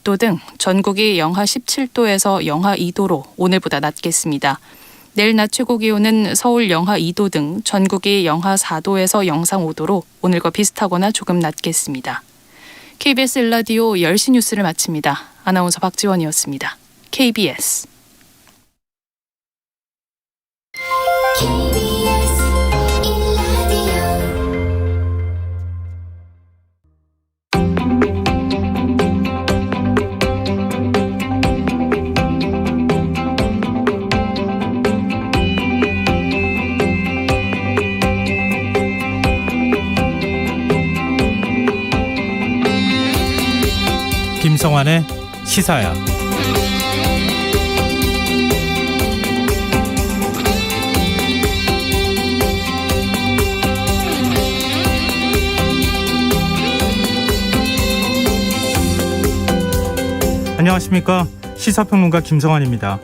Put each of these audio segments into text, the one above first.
6도 등 전국이 영하 17도에서 영하 2도로 오늘보다 낮겠습니다. 내일 낮 최고 기온은 서울 영하 2도 등 전국이 영하 4도에서 영상 5도로 오늘과 비슷하거나 조금 낮겠습니다. KBS 1라디오 10시 뉴스를 마칩니다. 아나운서 박지원이었습니다. KBS 김성환의 시사야. 안녕하십니까. 시사평론가 김성환입니다.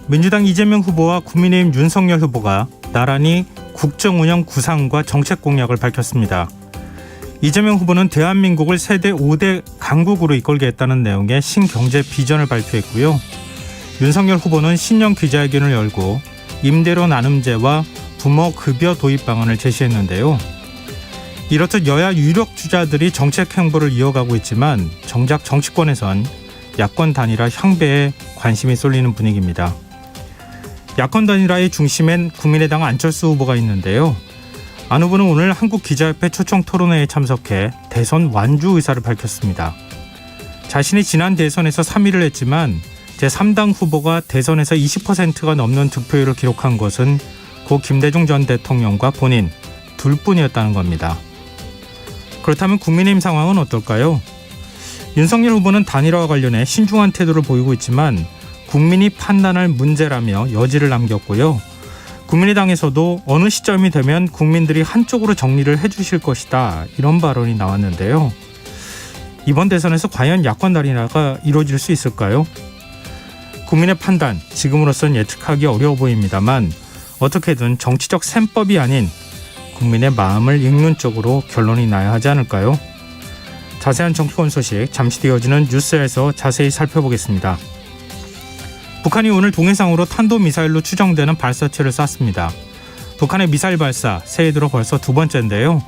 민주당 이재명 후보와 국민의힘 윤석열 후보가 나란히 국정운영 구상과 정책 공약을 밝혔습니다. 이재명 후보는 대한민국을 세대 5대 강국으로 이끌겠다는 내용의 신경제 비전을 발표했고요. 윤석열 후보는 신년 기자회견을 열고 임대료 나눔제와 부모 급여 도입 방안을 제시했는데요. 이렇듯 여야 유력 주자들이 정책 행보를 이어가고 있지만 정작 정치권에선 야권 단일화 향배에 관심이 쏠리는 분위기입니다. 야권 단일화의 중심엔 국민의당 안철수 후보가 있는데요. 안 후보는 오늘 한국기자협회 초청 토론회에 참석해 대선 완주 의사를 밝혔습니다. 자신이 지난 대선에서 3위를 했지만 제3당 후보가 대선에서 20%가 넘는 득표율을 기록한 것은 고 김대중 전 대통령과 본인 둘뿐이었다는 겁니다. 그렇다면 국민의힘 상황은 어떨까요? 윤석열 후보는 단일화와 관련해 신중한 태도를 보이고 있지만 국민이 판단할 문제라며 여지를 남겼고요. 국민의당에서도 어느 시점이 되면 국민들이 한쪽으로 정리를 해주실 것이다, 이런 발언이 나왔는데요. 이번 대선에서 과연 야권 단일화가 이루어질 수 있을까요? 국민의 판단, 지금으로선 예측하기 어려워 보입니다만 어떻게든 정치적 셈법이 아닌 국민의 마음을 읽는 쪽으로 결론이 나야 하지 않을까요? 자세한 정치권 소식 잠시 뒤 이어지는 뉴스에서 자세히 살펴보겠습니다. 북한이 오늘 동해상으로 탄도미사일로 추정되는 발사체를 쐈습니다. 북한의 미사일 발사 새해 들어 벌써 두 번째인데요.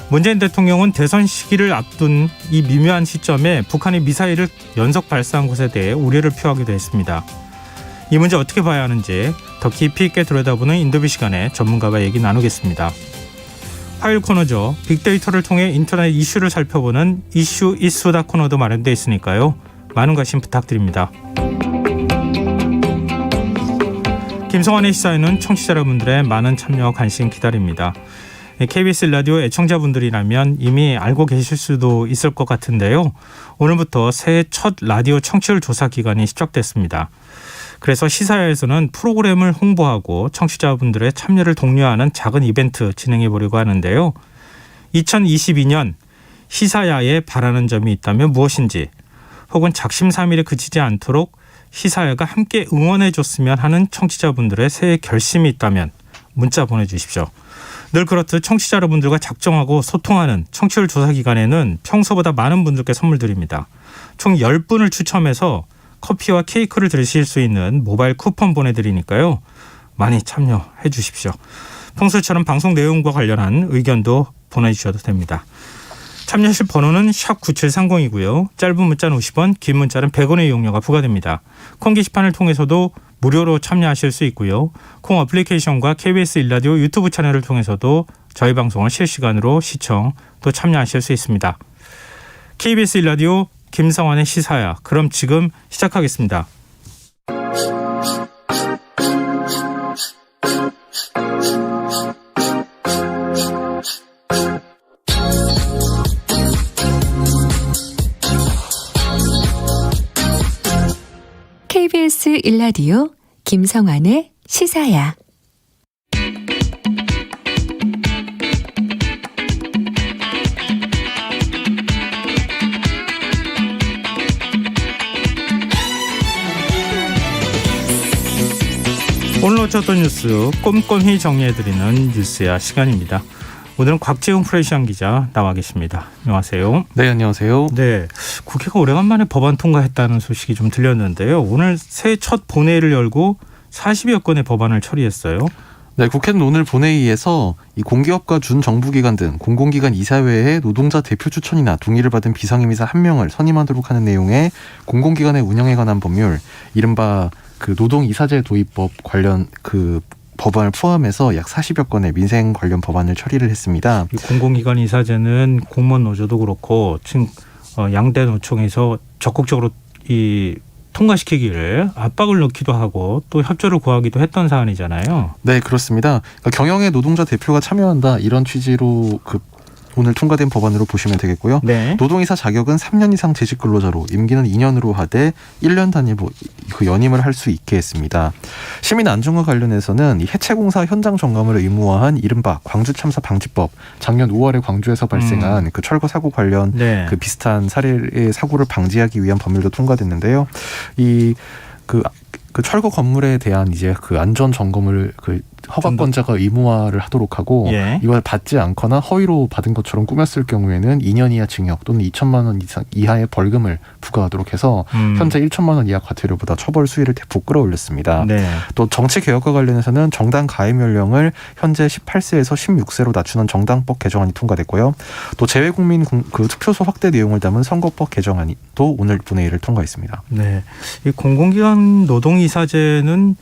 문재인 대통령은 대선 시기를 앞둔 이 미묘한 시점에 북한이 미사일을 연속 발사한 것에 대해 우려를 표하기도 했습니다. 이 문제 어떻게 봐야 하는지 더 깊이 있게 들여다보는 인터뷰 시간에 전문가와 얘기 나누겠습니다. 화요일 코너죠. 빅데이터를 통해 인터넷 이슈를 살펴보는 이슈 이수다 코너도 마련되어 있으니까요. 많은 관심 부탁드립니다. 김성환의 시사에는 청취자 여러분들의 많은 참여와 관심 기다립니다. KBS 라디오 애청자분들이라면 이미 알고 계실 수도 있을 것 같은데요. 오늘부터 새해 첫 라디오 청취율 조사 기간이 시작됐습니다. 그래서 시사야에서는 프로그램을 홍보하고 청취자분들의 참여를 독려하는 작은 이벤트 진행해 보려고 하는데요. 2022년 시사야에 바라는 점이 있다면 무엇인지, 혹은 작심삼일에 그치지 않도록 시사야가 함께 응원해줬으면 하는 청취자분들의 새해 결심이 있다면 문자 보내주십시오. 늘 그렇듯 청취자 여러분들과 작정하고 소통하는 청취율 조사 기간에는 평소보다 많은 분들께 선물 드립니다. 총 10분을 추첨해서 커피와 케이크를 드실 수 있는 모바일 쿠폰 보내드리니까요. 많이 참여해 주십시오. 평소처럼 방송 내용과 관련한 의견도 보내주셔도 됩니다. 참여하실 번호는 샵9730이고요. 짧은 문자는 50원, 긴 문자는 100원의 이용료가 부과됩니다. 콩 게시판을 통해서도 무료로 참여하실 수 있고요. 콩 어플리케이션과 KBS 1라디오 유튜브 채널을 통해서도 저희 방송을 실시간으로 시청 또 참여하실 수 있습니다. KBS 1라디오 김성환의 시사야. 그럼 지금 시작하겠습니다. KBS 1라디오 김성환의 시사야. 오늘 어쩌던 뉴스 꼼꼼히 정리해드리는 뉴스야 시간입니다. 오늘은 곽재훈 프레시안 기자 나와 계십니다. 안녕하세요. 네, 안녕하세요. 네, 국회가 오래간만에 법안 통과했다는 소식이 좀 들렸는데요. 오늘 새해 첫 본회의를 열고 40여 건의 법안을 처리했어요. 네, 국회는 오늘 본회의에서 이 공기업과 준정부기관 등 공공기관 이사회에 노동자 대표 추천이나 동의를 받은 비상임이사 1명을 선임하도록 하는 내용의 공공기관의 운영에 관한 법률, 이른바 그 노동이사제 도입법 관련 그 법안을 포함해서 약 40여 건의 민생 관련 법안을 처리를 했습니다. 이 공공기관 이사제는 공무원 노조도 그렇고 지금 양대 노총에서 적극적으로 이 통과시키기를 압박을 넣기도 하고 또 협조를 구하기도 했던 사안이잖아요. 네, 그렇습니다. 그러니까 경영의 노동자 대표가 참여한다 이런 취지로 오늘 통과된 법안으로 보시면 되겠고요. 네. 노동이사 자격은 3년 이상 재직 근로자로 임기는 2년으로 하되 1년 단위로 그 연임을 할 수 있게 했습니다. 시민 안전과 관련해서는 이 해체공사 현장 점검을 의무화한 이른바 광주 참사 방지법, 작년 5월에 광주에서 발생한 그 철거 사고 관련 네. 그 비슷한 사례의 사고를 방지하기 위한 법률도 통과됐는데요. 그 철거 건물에 대한 이제 그 안전 점검을 그 허가권자가 의무화를 하도록 하고 예. 이걸 받지 않거나 허위로 받은 것처럼 꾸몄을 경우에는 2년 이하 징역 또는 2천만 원 이하의 벌금을 부과하도록 해서 현재 1천만 원 이하 과태료보다 처벌 수위를 대폭 끌어올렸습니다. 네. 또 정치 개혁과 관련해서는 정당 가입 연령을 현재 18세에서 16세로 낮추는 정당법 개정안이 통과됐고요. 또 재외국민 그 투표소 확대 내용을 담은 선거법 개정안이 또 오늘 본회의를 통과했습니다. 네. 이 공공기관 노동이사제는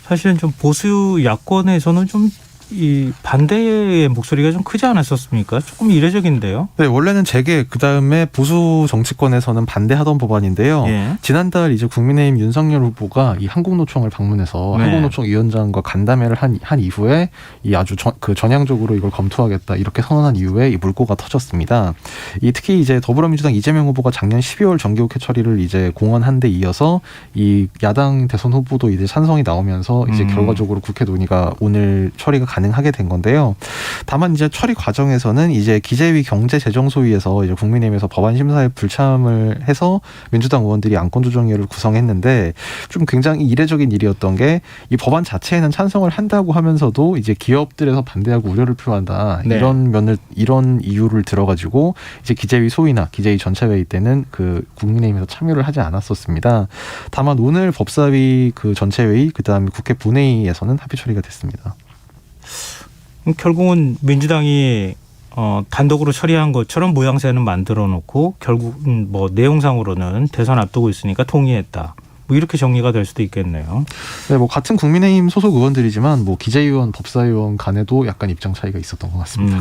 사실은 좀 보수 야권에서는 좀 이 반대의 목소리가 좀 크지 않았었습니까? 조금 이례적인데요. 네, 원래는 재계 그다음에 보수 정치권에서는 반대하던 법안인데요. 예. 지난달 이제 국민의힘 윤석열 후보가 이 한국노총을 방문해서 네. 한국노총 위원장과 간담회를 한 이후에 이 아주 전향적으로 이걸 검토하겠다 이렇게 선언한 이후에 이 물꼬가 터졌습니다. 특히 이제 더불어민주당 이재명 후보가 작년 12월 정기국회 처리를 이제 공언한 데 이어서 이 야당 대선 후보도 이제 찬성이 나오면서 이제 결과적으로 국회 논의가 오늘 처리가 가능하게 된 건데요. 다만 이제 처리 과정에서는 이제 기재위 경제재정소위에서 이제 국민의힘에서 법안 심사에 불참을 해서 민주당 의원들이 안건조정위를 구성했는데 좀 굉장히 이례적인 일이었던 게 이 법안 자체에는 찬성을 한다고 하면서도 이제 기업들에서 반대하고 우려를 표한다 네. 이런 이유를 들어가지고 이제 기재위 소위나 기재위 전체회의 때는 그 국민의힘에서 참여를 하지 않았었습니다. 다만 오늘 법사위 그 전체회의 그다음에 국회 본회의에서는 합의 처리가 됐습니다. 결국은 민주당이 단독으로 처리한 것처럼 모양새는 만들어 놓고 결국 뭐 내용상으로는 대선 앞두고 있으니까 동의했다. 뭐 이렇게 정리가 될 수도 있겠네요. 네, 뭐 같은 국민의힘 소속 의원들이지만 뭐 기재위원, 법사위원 간에도 약간 입장 차이가 있었던 것 같습니다.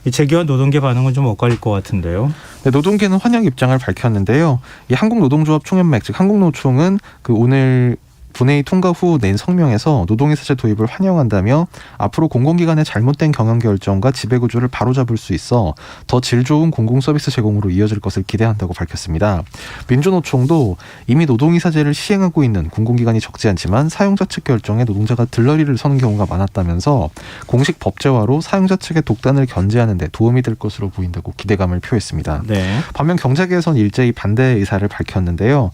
이 재계와 노동계 반응은 좀 엇갈릴 것 같은데요. 네, 노동계는 환영 입장을 밝혔는데요. 이 한국노동조합 총연맹 즉 한국노총은 그 오늘 본회의 통과 후 낸 성명에서 노동이사제 도입을 환영한다며 앞으로 공공기관의 잘못된 경영 결정과 지배구조를 바로잡을 수 있어 더 질 좋은 공공서비스 제공으로 이어질 것을 기대한다고 밝혔습니다. 민주노총도 이미 노동이사제를 시행하고 있는 공공기관이 적지 않지만 사용자 측 결정에 노동자가 들러리를 서는 경우가 많았다면서 공식 법제화로 사용자 측의 독단을 견제하는 데 도움이 될 것으로 보인다고 기대감을 표했습니다. 네. 반면 경제계에서는 일제히 반대 의사를 밝혔는데요.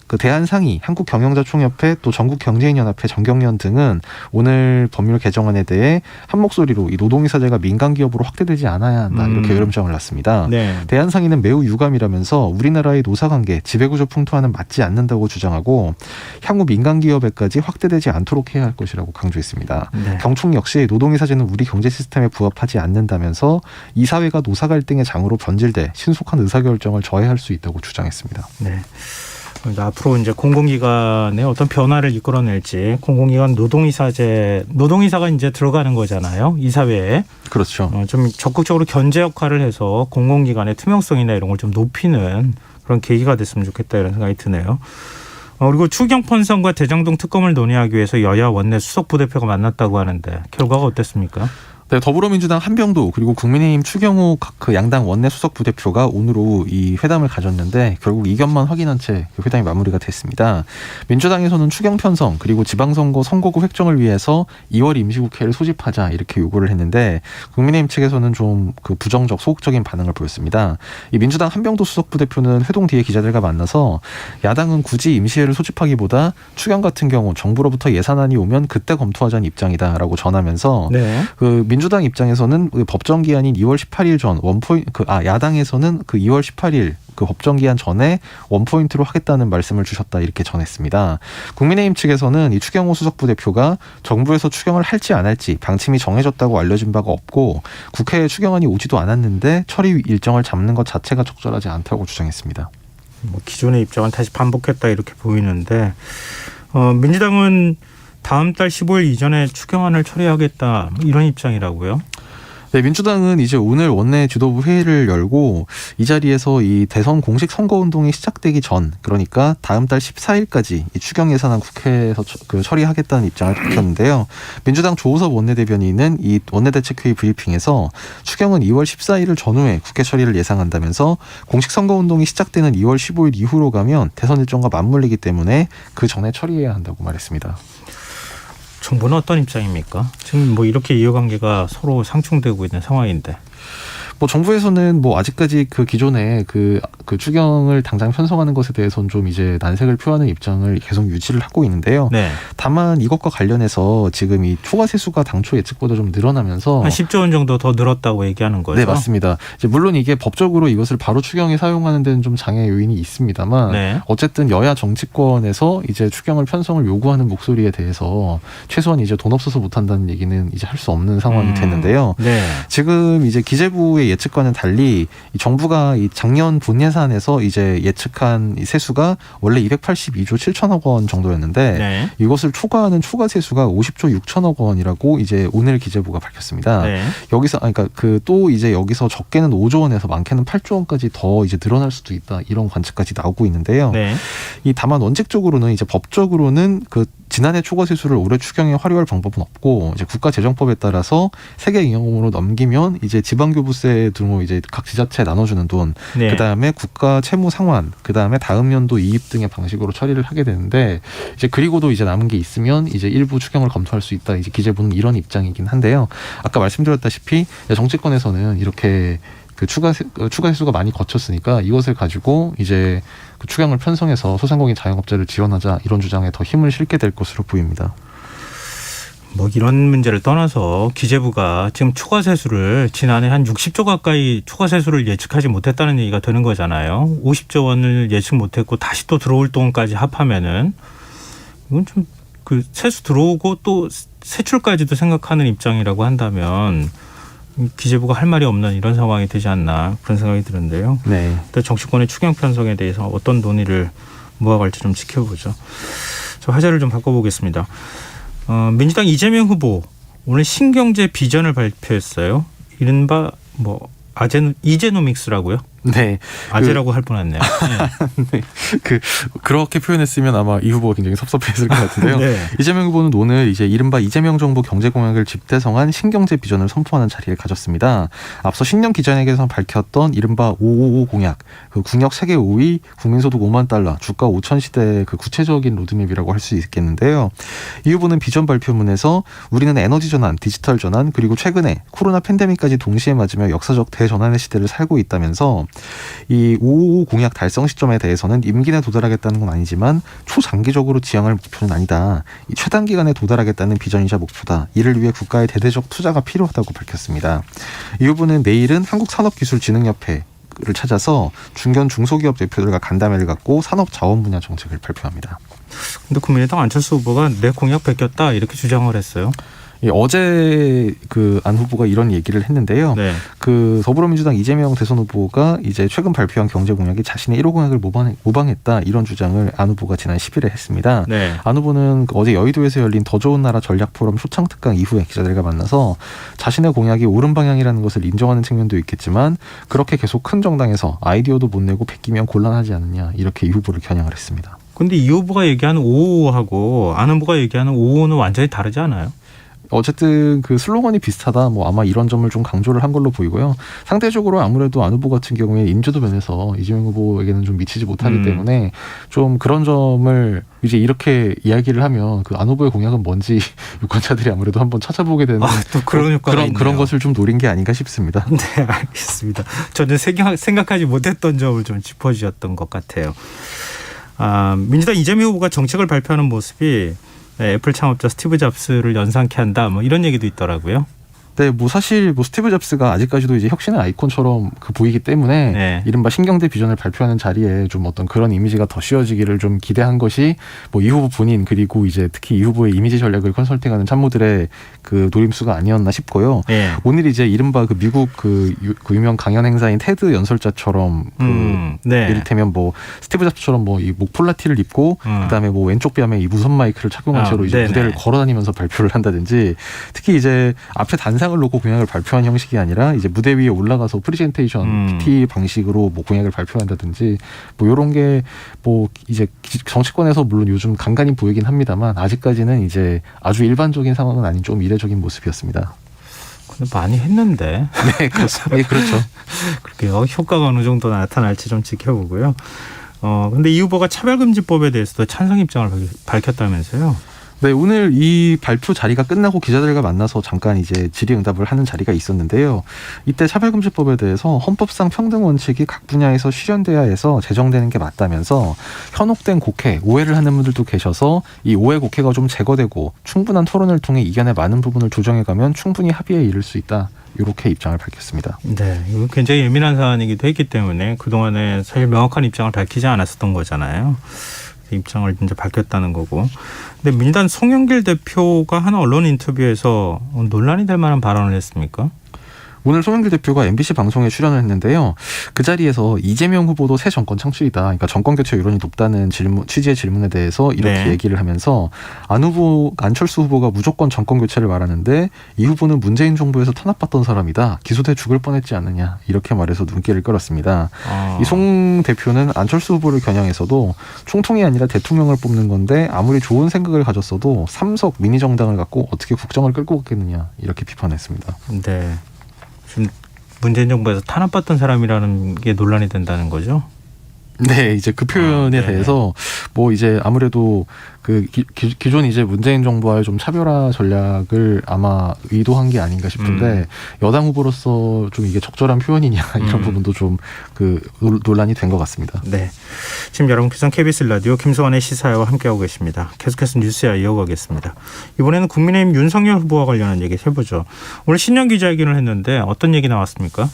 그 대한상의, 한국경영자총협회 또 전국경제인연합회, 정경련 등은 오늘 법률 개정안에 대해 한 목소리로 이 노동이사제가 민간기업으로 확대되지 않아야 한다 이렇게 여론장을 놨습니다. 네. 대한상의는 매우 유감이라면서 우리나라의 노사관계, 지배구조 풍토와는 맞지 않는다고 주장하고 향후 민간기업에까지 확대되지 않도록 해야 할 것이라고 강조했습니다. 네. 경총 역시 노동이사제는 우리 경제 시스템에 부합하지 않는다면서 이사회가 노사 갈등의 장으로 변질돼 신속한 의사결정을 저해할 수 있다고 주장했습니다. 네. 앞으로 이제 공공기관의 어떤 변화를 이끌어낼지 공공기관 노동이사가 이제 들어가는 거잖아요. 이사회에. 그렇죠. 좀 적극적으로 견제 역할을 해서 공공기관의 투명성이나 이런 걸 좀 높이는 그런 계기가 됐으면 좋겠다 이런 생각이 드네요. 그리고 추경 편성과 대장동 특검을 논의하기 위해서 여야 원내 수석 부대표가 만났다고 하는데 결과가 어땠습니까? 네, 더불어민주당 한병도 그리고 국민의힘 추경호 그 양당 원내 수석 부대표가 오늘 오후 이 회담을 가졌는데 결국 이견만 확인한 채 그 회담이 마무리가 됐습니다. 민주당에서는 추경 편성 그리고 지방선거 선거구 획정을 위해서 2월 임시국회를 소집하자 이렇게 요구를 했는데 국민의힘 측에서는 좀 그 부정적 소극적인 반응을 보였습니다. 이 민주당 한병도 수석 부대표는 회동 뒤에 기자들과 만나서 야당은 굳이 임시회를 소집하기보다 추경 같은 경우 정부로부터 예산안이 오면 그때 검토하자는 입장이다라고 전하면서 네. 그 민주당 민주당 입장에서는 그 법정 기한인 2월 18일 전 야당에서는 그 2월 18일 그 법정 기한 전에 원포인트로 하겠다는 말씀을 주셨다 이렇게 전했습니다. 국민의힘 측에서는 이 추경호 수석부 대표가 정부에서 추경을 할지 안 할지 방침이 정해졌다고 알려진 바가 없고 국회에 추경안이 오지도 않았는데 처리 일정을 잡는 것 자체가 적절하지 않다고 주장했습니다. 뭐 기존의 입장은 다시 반복했다 이렇게 보이는데 민주당은 다음 달 15일 이전에 추경안을 처리하겠다 이런 입장이라고요? 네, 민주당은 이제 오늘 원내 지도부 회의를 열고 이 자리에서 이 대선 공식 선거운동이 시작되기 전, 그러니까 다음 달 14일까지 이 추경 예산안 국회에서 처리하겠다는 입장을 밝혔는데요. 민주당 조호섭 원내대변인은 이 원내대책회의 브리핑에서 추경은 2월 14일을 전후에 국회 처리를 예상한다면서 공식 선거운동이 시작되는 2월 15일 이후로 가면 대선 일정과 맞물리기 때문에 그 전에 처리해야 한다고 말했습니다. 정부는 어떤 입장입니까? 지금 뭐 이렇게 이해관계가 서로 상충되고 있는 상황인데. 뭐 정부에서는 뭐 아직까지 그 기존에 그 추경을 당장 편성하는 것에 대해서는 좀 이제 난색을 표하는 입장을 계속 유지를 하고 있는데요. 네. 다만 이것과 관련해서 지금 이 초과 세수가 당초 예측보다 좀 늘어나면서 한 10조 원 정도 더 늘었다고 얘기하는 거죠? 네, 맞습니다. 이제 물론 이게 법적으로 이것을 바로 추경에 사용하는 데는 좀 장애 요인이 있습니다만 네. 어쨌든 여야 정치권에서 이제 추경을 편성을 요구하는 목소리에 대해서 최소한 이제 돈 없어서 못한다는 얘기는 이제 할 수 없는 상황이 됐는데요. 네. 지금 이제 기재부의 예측과는 달리 이 정부가 이 작년 본 예산에서 이제 예측한 이 세수가 원래 282조 7천억 원 정도였는데 네. 이것을 초과하는 추가 세수가 50조 6천억 원이라고 이제 오늘 기재부가 밝혔습니다. 네. 여기서 그러니까 그 또 이제 여기서 적게는 5조 원에서 많게는 8조 원까지 더 이제 늘어날 수도 있다 이런 관측까지 나오고 있는데요. 네. 이 다만 원칙적으로는 이제 법적으로는 그 지난해 초과 세수를 올해 추경에 활용할 방법은 없고 이제 국가재정법에 따라서 세계 잉여금으로 넘기면 이제 지방교부세 등으로 이제 각 지자체에 나눠주는 돈, 네. 그 다음에 국가 채무 상환, 그 다음에 다음 연도 이입 등의 방식으로 처리를 하게 되는데 이제 그리고도 이제 남은 게 있으면 이제 일부 추경을 검토할 수 있다. 이제 기재부는 이런 입장이긴 한데요. 아까 말씀드렸다시피 정치권에서는 이렇게 그 추가 세수가 많이 거쳤으니까 이것을 가지고 이제 그 추경을 편성해서 소상공인 자영업자를 지원하자 이런 주장에 더 힘을 실게 될 것으로 보입니다. 뭐 이런 문제를 떠나서 기재부가 지금 추가 세수를 지난해 한 60조 가까이 추가 세수를 예측하지 못했다는 얘기가 되는 거잖아요. 50조 원을 예측 못했고 다시 또 들어올 돈까지 합하면은 이건 좀 그 세수 들어오고 또 세출까지도 생각하는 입장이라고 한다면 기재부가 할 말이 없는 이런 상황이 되지 않나 그런 생각이 드는데요. 네. 또 정치권의 추경 편성에 대해서 어떤 논의를 모아갈지 좀 지켜보죠. 저 화제를 좀 바꿔보겠습니다. 민주당 이재명 후보 오늘 신경제 비전을 발표했어요. 이른바 뭐 이제노믹스라고요? 네. 아재라고 할 뻔했네요. 네. 그렇게 표현했으면 아마 이 후보가 굉장히 섭섭했을 것 같은데요. 네. 이재명 후보는 오늘 이제 이른바 이재명 정부 경제 공약을 집대성한 신경제 비전을 선포하는 자리를 가졌습니다. 앞서 신년 기자회견에서 밝혔던 이른바 555 공약, 그 국력 세계 5위, 국민소득 5만 달러, 주가 5천 시대의 그 구체적인 로드맵이라고 할 수 있겠는데요. 이 후보는 비전 발표문에서 우리는 에너지 전환, 디지털 전환, 그리고 최근에 코로나 팬데믹까지 동시에 맞으며 역사적 대전환의 시대를 살고 있다면서 이 555 공약 달성 시점에 대해서는 임기 내에 도달하겠다는 건 아니지만 초장기적으로 지향할 목표는 아니다. 이 최단기간에 도달하겠다는 비전이자 목표다. 이를 위해 국가의 대대적 투자가 필요하다고 밝혔습니다. 이 후보는 내일은 한국산업기술진흥협회를 찾아서 중견 중소기업 대표들과 간담회를 갖고 산업자원 분야 정책을 발표합니다. 근데 국민의당 안철수 후보가 내 공약 베꼈다 이렇게 주장을 했어요. 어제 그 안 후보가 이런 얘기를 했는데요. 네. 그 더불어민주당 이재명 대선 후보가 이제 최근 발표한 경제 공약이 자신의 1호 공약을 모방했다 이런 주장을 안 후보가 지난 10일에 했습니다. 네. 안 후보는 어제 여의도에서 열린 더 좋은 나라 전략 포럼 초청 특강 이후에 기자들과 만나서 자신의 공약이 옳은 방향이라는 것을 인정하는 측면도 있겠지만 그렇게 계속 큰 정당에서 아이디어도 못 내고 베끼면 곤란하지 않느냐 이렇게 이 후보를 겨냥을 했습니다. 근데 이 후보가 얘기하는 555하고 안 후보가 얘기하는 555는 완전히 다르지 않아요? 어쨌든 그 슬로건이 비슷하다. 뭐 아마 이런 점을 좀 강조를 한 걸로 보이고요. 상대적으로 아무래도 안 후보 같은 경우에 인지도 면에서 이재명 후보에게는 좀 미치지 못하기 때문에 좀 그런 점을 이제 이렇게 이야기를 하면 그 안 후보의 공약은 뭔지 유권자들이 아무래도 한번 찾아보게 되는 또 그런 효과가 있네요. 그런 것을 좀 노린 게 아닌가 싶습니다. 네, 알겠습니다. 저는 생각하지 못했던 점을 좀 짚어주셨던 것 같아요. 민주당 이재명 후보가 정책을 발표하는 모습이 애플 창업자 스티브 잡스를 연상케 한다. 뭐 이런 얘기도 있더라고요. 네, 뭐 사실 뭐 스티브 잡스가 아직까지도 이제 혁신의 아이콘처럼 보이기 때문에 네. 이른바 신경제 비전을 발표하는 자리에 좀 어떤 그런 이미지가 더 씌워지기를 좀 기대한 것이 뭐 이 후보 본인 그리고 이제 특히 이 후보의 이미지 전략을 컨설팅하는 참모들의 그 노림수가 아니었나 싶고요. 네. 오늘 이제 이른바 그 미국 그 유명 강연 행사인 테드 연설자처럼 네. 이를테면 뭐 스티브 잡스처럼 뭐 이 목폴라티를 입고 그다음에 뭐 왼쪽 뺨에 이 무선 마이크를 착용한 채로 이제 네네. 무대를 걸어다니면서 발표를 한다든지 특히 이제 앞에 단상을 놓고 공약을 발표한 형식이 아니라 이제 무대 위에 올라가서 프레젠테이션 PT 방식으로 뭐 공약을 발표한다든지 뭐 이런 게 뭐 이제 정치권에서 물론 요즘 간간히 보이긴 합니다만 아직까지는 이제 아주 일반적인 상황은 아닌 좀 이례적인 모습이었습니다. 근데 많이 했는데. 네, 그렇습니다. 네, 그렇죠. 그렇게 효과가 어느 정도 나타날지 좀 지켜보고요. 근데 이 후보가 차별금지법에 대해서도 찬성 입장을 밝혔다면서요? 네, 오늘 이 발표 자리가 끝나고 기자들과 만나서 잠깐 이제 질의응답을 하는 자리가 있었는데요. 이때 차별금지법에 대해서 헌법상 평등 원칙이 각 분야에서 실현돼야 해서 제정되는 게 맞다면서 현혹된 곡해, 오해를 하는 분들도 계셔서 이 오해 곡해가 좀 제거되고 충분한 토론을 통해 이견의 많은 부분을 조정해가면 충분히 합의에 이를 수 있다. 이렇게 입장을 밝혔습니다. 네, 이거 굉장히 예민한 사안이기도 했기 때문에 그동안에 사실 명확한 입장을 밝히지 않았었던 거잖아요. 입장을 이제 밝혔다는 거고. 근데 민주당 송영길 대표가 한 언론 인터뷰에서 논란이 될 만한 발언을 했습니까? 오늘 송영길 대표가 MBC 방송에 출연을 했는데요. 그 자리에서 이재명 후보도 새 정권 창출이다. 그러니까 정권 교체 여론이 높다는 취지의 질문에 대해서 이렇게 얘기를 하면서 안철수 후보가 무조건 정권 교체를 말하는데 이 후보는 문재인 정부에서 탄압받던 사람이다. 기소돼 죽을 뻔했지 않느냐. 이렇게 말해서 눈길을 끌었습니다. 이 송 대표는 안철수 후보를 겨냥해서도 총통이 아니라 대통령을 뽑는 건데 아무리 좋은 생각을 가졌어도 삼석 미니 정당을 갖고 어떻게 국정을 끌고 갔겠느냐. 이렇게 비판했습니다. 네. 지금 문재인 정부에서 탄압받던 사람이라는 게 논란이 된다는 거죠? 네, 이제 그 표현에 대해서 뭐 이제 아무래도 그 기존 이제 문재인 정부와의 좀 차별화 전략을 아마 의도한 게 아닌가 싶은데 여당 후보로서 좀 이게 적절한 표현이냐 이런 부분도 좀 그 논란이 된 것 같습니다. 네, 지금 여러분께서는 KBS 라디오 김성환의 시사회와 함께하고 계십니다. 계속해서 뉴스야 이어가겠습니다. 이번에는 국민의힘 윤석열 후보와 관련한 얘기 해보죠. 오늘 신년 기자회견을 했는데 어떤 얘기 나왔습니까?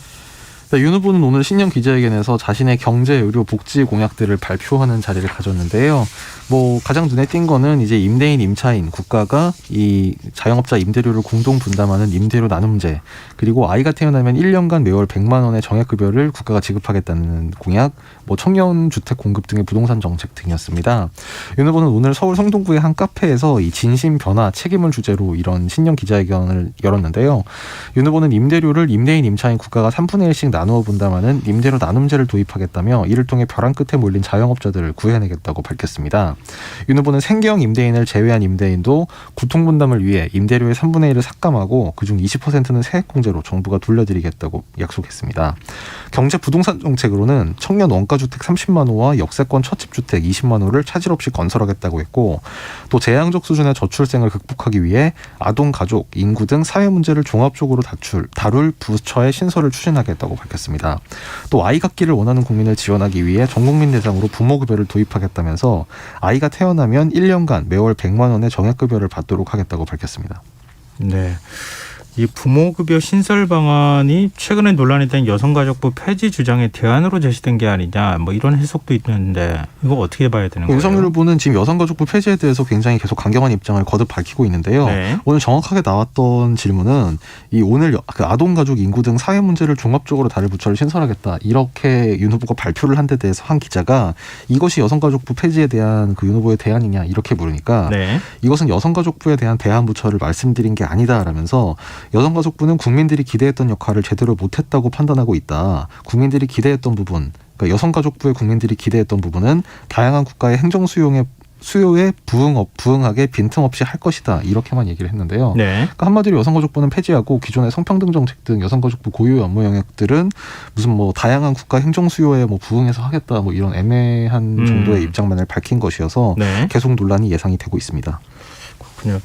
네, 윤 후보는 오늘 신년 기자회견에서 자신의 경제, 의료, 복지 공약들을 발표하는 자리를 가졌는데요. 뭐 가장 눈에 띈 거는 이제 임대인, 임차인, 국가가 이 자영업자 임대료를 공동 분담하는 임대료 나눔제, 그리고 아이가 태어나면 1년간 매월 100만 원의 정액급여를 국가가 지급하겠다는 공약, 뭐 청년 주택 공급 등의 부동산 정책 등이었습니다. 윤 후보는 오늘 서울 성동구의 한 카페에서 이 진심 변화 책임을 주제로 이런 신년 기자회견을 열었는데요. 윤 후보는 임대료를 임대인, 임차인, 국가가 3분의 1씩 나누어 분담하는 임대료 나눔제를 도입하겠다며 이를 통해 벼랑 끝에 몰린 자영업자들을 구해내겠다고 밝혔습니다. 윤 후보는 생계형 임대인을 제외한 임대인도 고통분담을 위해 임대료의 3분의 1을 삭감하고 그중 20%는 세액공제로 정부가 돌려드리겠다고 약속했습니다. 경제 부동산 정책으로는 청년 원가주택 30만 호와 역세권 첫집주택 20만 호를 차질 없이 건설하겠다고 했고 또 재앙적 수준의 저출생을 극복하기 위해 아동, 가족, 인구 등 사회 문제를 종합적으로 다룰 부처의 신설을 추진하겠다고 밝혔습니다. 또 아이 갖기를 원하는 국민을 지원하기 위해 전국민 대상으로 부모급여를 도입하겠다면서 아이가 태어나면 1년간 매월 100만 원의 정액급여를 받도록 하겠다고 밝혔습니다. 네. 이 부모급여 신설 방안이 최근에 논란이 된 여성가족부 폐지 주장의 대안으로 제시된 게 아니냐 뭐 이런 해석도 있는데 이거 어떻게 봐야 되는 거예요? 윤석열 후보는 지금 여성가족부 폐지에 대해서 굉장히 계속 강경한 입장을 거듭 밝히고 있는데요. 네. 오늘 정확하게 나왔던 질문은 이 오늘 그 아동가족 인구 등 사회 문제를 종합적으로 다룰 부처를 신설하겠다 이렇게 윤 후보가 발표를 한 데 대해서 한 기자가 이것이 여성가족부 폐지에 대한 그 윤 후보의 대안이냐 이렇게 물으니까 네. 이것은 여성가족부에 대한 대안 부처를 말씀드린 게 아니다라면서 여성가족부는 국민들이 기대했던 역할을 제대로 못했다고 판단하고 있다. 국민들이 기대했던 부분, 그러니까 여성가족부의 국민들이 기대했던 부분은 다양한 국가의 행정 수요에 부응하게 빈틈없이 할 것이다. 이렇게만 얘기를 했는데요. 네. 그러니까 한마디로 여성가족부는 폐지하고 기존의 성평등 정책 등 여성가족부 고유 업무 영역들은 무슨 뭐 다양한 국가 행정 수요에 뭐 부응해서 하겠다. 뭐 이런 애매한 정도의 입장만을 밝힌 것이어서 네. 계속 논란이 예상이 되고 있습니다. 그렇군요.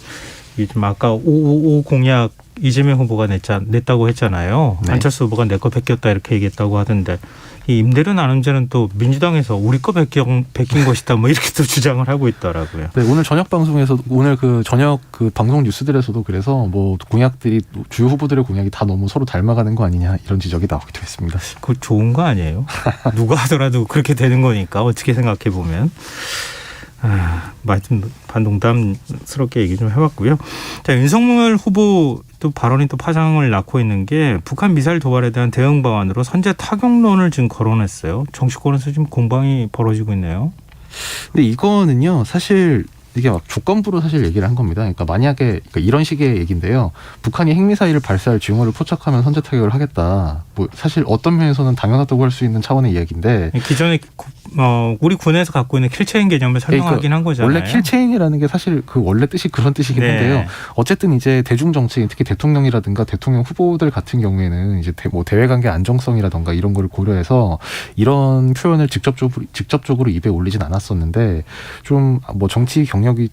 이 좀 아까 555 공약 이재명 후보가 냈다고 했잖아요. 네. 안철수 후보가 내 거 베꼈다 이렇게 얘기했다고 하던데 이 임대료 나눔제는 또 민주당에서 우리 거 베낀 것이다 뭐 이렇게 또 주장을 하고 있더라고요. 네, 오늘 저녁 방송에서 오늘 그 저녁 그 방송 뉴스들에서도 그래서 뭐 공약들이 주요 후보들의 공약이 다 너무 서로 닮아가는 거 아니냐 이런 지적이 나오기도 했습니다. 그거 좋은 거 아니에요? 누가 하더라도 그렇게 되는 거니까 어떻게 생각해 보면. 좀 반동담스럽게 얘기 좀 해봤고요. 자, 윤석열 후보 또 발언이 또 파장을 낳고 있는 게 북한 미사일 도발에 대한 대응 방안으로 선제 타격론을 지금 거론했어요. 정치권에서 지금 공방이 벌어지고 있네요. 근데 이거는요, 사실 이게 막 조건부로 사실 얘기를 한 겁니다. 그러니까 만약에 이런 식의 얘기인데요. 북한이 핵미사일을 발사할 징후를 포착하면 선제 타격을 하겠다. 뭐 사실 어떤 면에서는 당연하다고 할 수 있는 차원의 이야기인데 기존에 우리 군에서 갖고 있는 킬체인 개념을 설명하긴 한 거잖아요. 원래 킬체인이라는 게 사실 그 원래 뜻이 그런 뜻이긴 네. 한데요. 어쨌든 이제 대중 정치인 특히 대통령이라든가 대통령 후보들 같은 경우에는 이제 대외관계 안정성이라든가 이런 걸 고려해서 이런 표현을 직접적으로 입에 올리진 않았었는데 좀 뭐 정치 경력이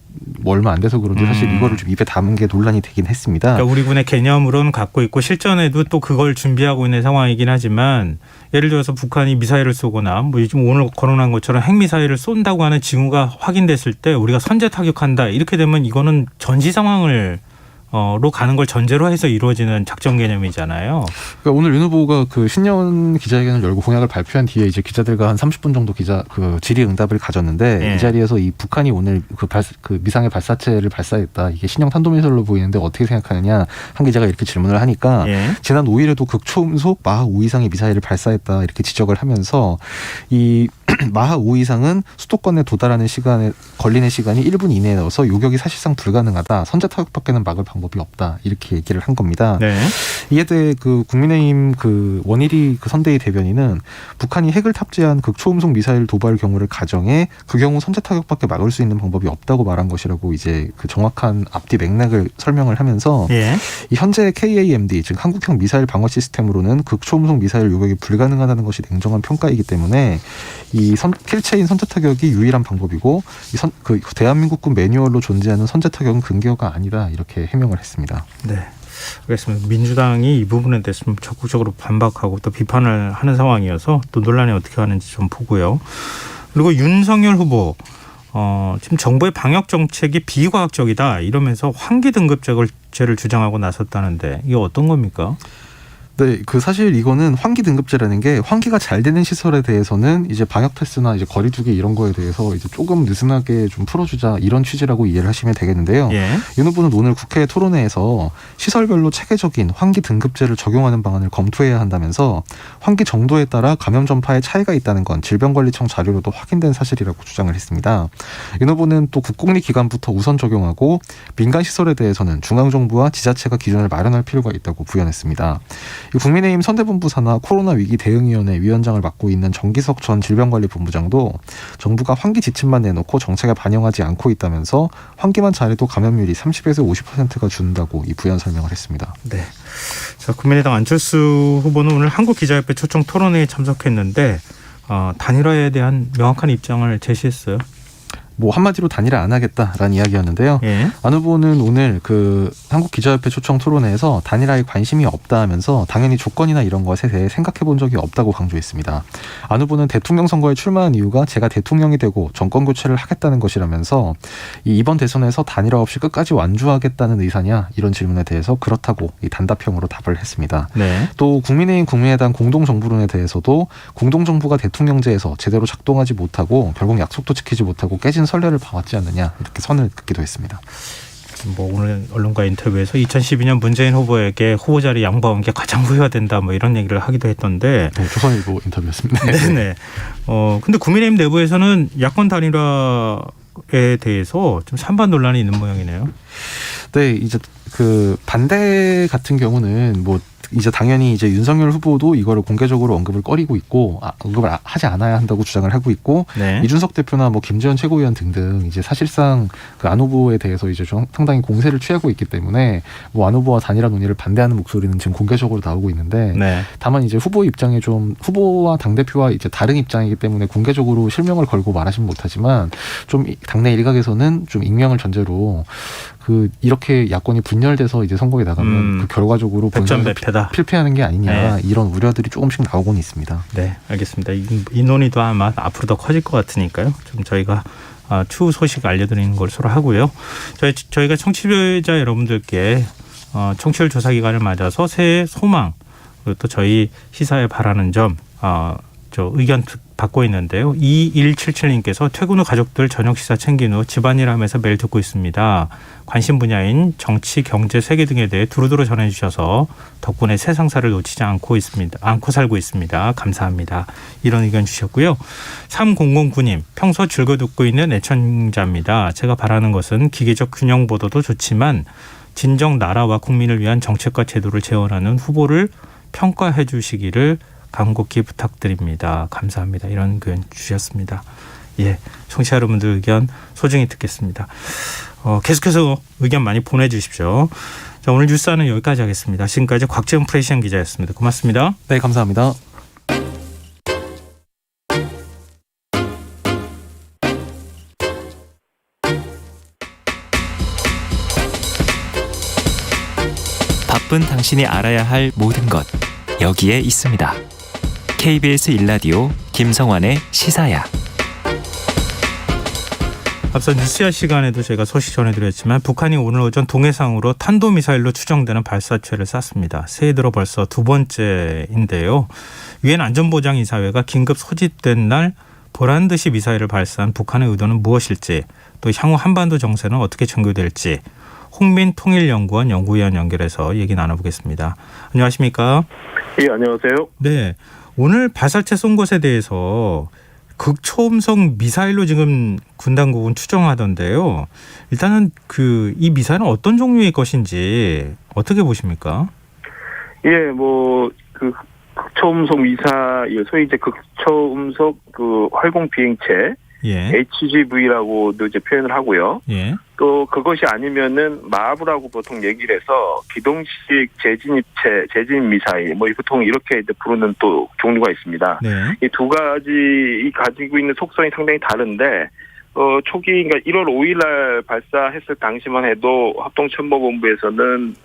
얼마 안 돼서 그런지 사실 이거를 좀 입에 담은 게 논란이 되긴 했습니다. 그러니까 우리 군의 개념으로는 갖고 있고 실전에도 또 그걸 준비하고 있는 상황이긴 하지만 예를 들어서 북한이 미사일을 쏘거나 뭐 요즘 오늘 거론한 것처럼 핵미사일을 쏜다고 하는 징후가 확인됐을 때 우리가 선제 타격한다 이렇게 되면 이거는 전시 상황을 로 가는 걸 전제로 해서 이루어지는 작전 개념이잖아요. 그러니까 오늘 윤 후보가 그 신년 기자회견을 열고 공약을 발표한 뒤에 이제 기자들과 한 30분 정도 질의응답을 가졌는데 예. 이 자리에서 이 북한이 오늘 그 미상의 발사체를 발사했다. 이게 신형 탄도미사일로 보이는데 어떻게 생각하느냐 한 기자가 이렇게 질문을 하니까 예. 지난 5일에도 극초음속 마하 5 이상의 미사일을 발사했다 이렇게 지적을 하면서 이 마하 5 이상은 수도권에 도달하는 시간에 걸리는 시간이 1분 이내에 넣어서 요격이 사실상 불가능하다. 선제 타격밖에는 막을 방법이 없다. 이렇게 얘기를 한 겁니다. 네. 이에 대해 그 국민의힘 그 원일이 그 선대위 대변인은 북한이 핵을 탑재한 극초음속 미사일 도발 경우를 가정해 그 경우 선제 타격밖에 막을 수 있는 방법이 없다고 말한 것이라고 이제 그 정확한 앞뒤 맥락을 설명을 하면서 예. 이 현재 KAMD 즉 한국형 미사일 방어 시스템으로는 극초음속 미사일 요격이 불가능하다는 것이 냉정한 평가이기 때문에 이 킬체인 선제 타격이 유일한 방법이고 그 대한민국군 매뉴얼로 존재하는 선제 타격은 근거가 아니다 이렇게 해명을 했습니다. 네. 알겠습니다. 민주당이 이 부분에 대해서 좀 적극적으로 반박하고 또 비판을 하는 상황이어서 또 논란이 어떻게 하는지 좀 보고요. 그리고 윤석열 후보 지금 정부의 방역 정책이 비과학적이다 이러면서 환기 등급제를 주장하고 나섰다는데 이게 어떤 겁니까? 네, 그 사실 이거는 환기 등급제라는 게 환기가 잘 되는 시설에 대해서는 이제 방역 패스나 이제 거리두기 이런 거에 대해서 이제 조금 느슨하게 좀 풀어주자 이런 취지라고 이해를 하시면 되겠는데요. 예. 윤 후보는 오늘 국회 토론회에서 시설별로 체계적인 환기 등급제를 적용하는 방안을 검토해야 한다면서 환기 정도에 따라 감염 전파에 차이가 있다는 건 질병관리청 자료로도 확인된 사실이라고 주장을 했습니다. 윤 후보는 또 국공립기관부터 우선 적용하고 민간 시설에 대해서는 중앙정부와 지자체가 기준을 마련할 필요가 있다고 부연했습니다. 국민의힘 선대본부 산하 코로나 위기 대응위원회 위원장을 맡고 있는 정기석 전 질병관리본부장도 정부가 환기 지침만 내놓고 정책에 반영하지 않고 있다면서 환기만 잘해도 감염률이 30에서 50%가 준다고 이 부연 설명을 했습니다. 네. 자, 국민의당 안철수 후보는 오늘 한국기자협회 초청 토론회에 참석했는데 단일화에 대한 명확한 입장을 제시했어요. 뭐 한마디로 단일화 안 하겠다라는 이야기였는데요. 예. 안 후보는 오늘 그 한국기자협회 초청 토론회에서 단일화에 관심이 없다 하면서 당연히 조건이나 이런 것에 대해 생각해 본 적이 없다고 강조했습니다. 안 후보는 대통령 선거에 출마한 이유가 제가 대통령이 되고 정권 교체를 하겠다는 것이라면서 이번 대선에서 단일화 없이 끝까지 완주하겠다는 의사냐 이런 질문에 대해서 그렇다고 이 단답형으로 답을 했습니다. 네. 또 국민의힘 국민의당 공동정부론에 대해서도 공동정부가 대통령제에서 제대로 작동하지 못하고 결국 약속도 지키지 못하고 깨진 선례를 봐왔지 않느냐 이렇게 선을 긋기도 했습니다. 뭐 오늘 언론과 인터뷰에서 2012년 문재인 후보에게 후보 자리 양보한 게 가장 후회가 된다 뭐 이런 얘기를 하기도 했던데. 네, 조선일보 인터뷰였습니다. 네네. 근데 국민의힘 내부에서는 야권 단일화에 대해서 좀 찬반 논란이 있는 모양이네요. 네, 이제 그 반대 같은 경우는 뭐 이제 당연히 이제 윤석열 후보도 이거를 공개적으로 언급을 꺼리고 있고 언급을 하지 않아야 한다고 주장을 하고 있고 네. 이준석 대표나 뭐 김재원 최고위원 등등 이제 사실상 그 안 후보에 대해서 이제 상당히 공세를 취하고 있기 때문에 뭐 안 후보와 단일화 논의를 반대하는 목소리는 지금 공개적으로 나오고 있는데 네. 다만 이제 후보 입장에 좀 후보와 당 대표와 이제 다른 입장이기 때문에 공개적으로 실명을 걸고 말하진 못하지만 좀 당내 일각에서는 좀 익명을 전제로 이렇게 야권이 분열돼서 이제 선거에 나가면 그 결과적으로 백전백패다. 필패하는 게 아니냐 이런 우려들이 조금씩 나오곤 있습니다. 네, 알겠습니다. 이 논의도 아마 앞으로 더 커질 것 같으니까요. 좀 저희가 추후 소식 알려드리는 걸 서로 하고요. 저희가 청취자 여러분들께 청취율 조사 기간을 맞아서 새해 소망 그리고 또 저희 시사에 바라는 점 저 의견 받고 있는데요. 2177님께서 퇴근 후 가족들 저녁 식사 챙긴 후 집안일 하면서 매일 듣고 있습니다. 관심 분야인 정치, 경제, 세계 등에 대해 두루두루 전해주셔서 덕분에 세상사를 놓치지 않고 살고 있습니다. 감사합니다. 이런 의견 주셨고요. 3009님, 평소 즐겨 듣고 있는 애청자입니다. 제가 바라는 것은 기계적 균형 보도도 좋지만 진정 나라와 국민을 위한 정책과 제도를 제언하는 후보를 평가해 주시기를 간곡히 부탁드립니다. 감사합니다. 이런 의견 주셨습니다. 예, 청취자 여러분들 의견 소중히 듣겠습니다. 계속해서 의견 많이 보내주십시오. 자, 오늘 뉴스는 여기까지 하겠습니다. 지금까지 곽재훈 프레시안 기자였습니다. 고맙습니다. 네, 감사합니다. 바쁜 당신이 알아야 할 모든 것 여기에 있습니다. KBS 1라디오 김성환의 시사야. 앞서 뉴스야 시간에도 저희가 소식 전해드렸지만 북한이 오늘 오전 동해상으로 탄도미사일로 추정되는 발사체를 쐈습니다. 새해 들어 벌써 두 번째인데요. 유엔 안전보장이사회가 긴급 소집된 날 보란듯이 미사일을 발사한 북한의 의도는 무엇일지 또 향후 한반도 정세는 어떻게 전개될지 홍민 통일연구원 연구위원 연결해서 얘기 나눠보겠습니다. 안녕하십니까? 예, 안녕하세요. 네, 오늘 발사체 쏜 것에 대해서 극초음속 미사일로 지금 군 당국은 추정하던데요. 일단은 이 미사일은 어떤 종류의 것인지 어떻게 보십니까? 예, 극초음속 미사일, 소위 이제 극초음속 활공 비행체, HGV라고도 이제 표현을 하고요. 예. 또 그것이 아니면은 마브라고 보통 얘기를 해서 기동식 재진입 미사일, 보통 이렇게 이제 부르는 또 종류가 있습니다. 네. 이 두 가지 가지고 있는 속성이 상당히 다른데, 초기, 그러니까 1월 5일 날 발사했을 당시만 해도 합동참모본부에서는,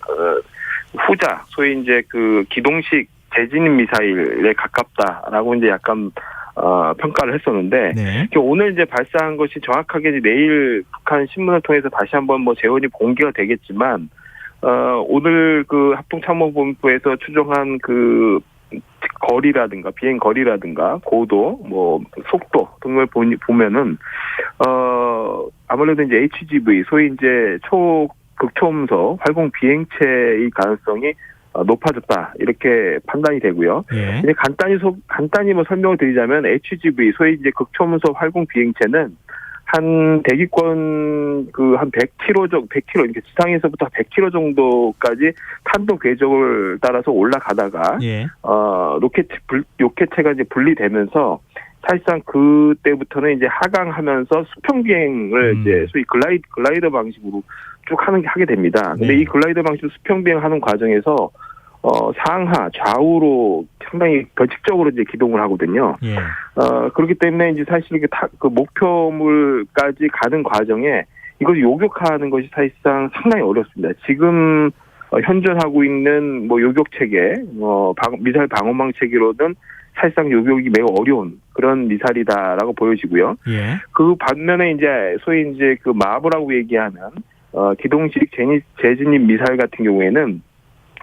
후자, 소위 이제 기동식 재진입 미사일에 가깝다라고 이제 약간, 평가를 했었는데, 네. 오늘 이제 발사한 것이 정확하게 이제 내일 북한 신문을 통해서 다시 한번 재원이 공개가 되겠지만, 오늘 합동참모본부에서 추정한 거리라든가, 비행 거리라든가, 고도, 속도 등을 보면은, 아무래도 이제 HGV, 소위 이제 극초음속 활공 비행체의 가능성이 높아졌다 이렇게 판단이 되고요. 예. 이제 간단히 설명을 드리자면 HGV 소위 이제 극초음속 활공 비행체는 한 대기권 한 100km 정도, 100km 이렇게 지상에서부터 100km 정도까지 탄도 궤적을 따라서 올라가다가 로켓체가 이제 분리되면서 사실상 그때부터는 이제 하강하면서 수평 비행을 이제 소위 글라이더 방식으로 쭉 하게 됩니다. 근데 이 글라이더 방식으로 수평 비행하는 과정에서 상하 좌우로 상당히 벌칙적으로 이제 기동을 하거든요. 그렇기 때문에 이제 사실 목표물까지 가는 과정에 이걸 요격하는 것이 사실상 상당히 어렵습니다. 지금 현존하고 있는 요격 체계, 미사일 방어망 체계로는 사실상 요격이 매우 어려운 그런 미사일이다라고 보여지고요. 그 반면에 이제 소위 이제 마브라고 얘기하는 기동식 재진입 미사일 같은 경우에는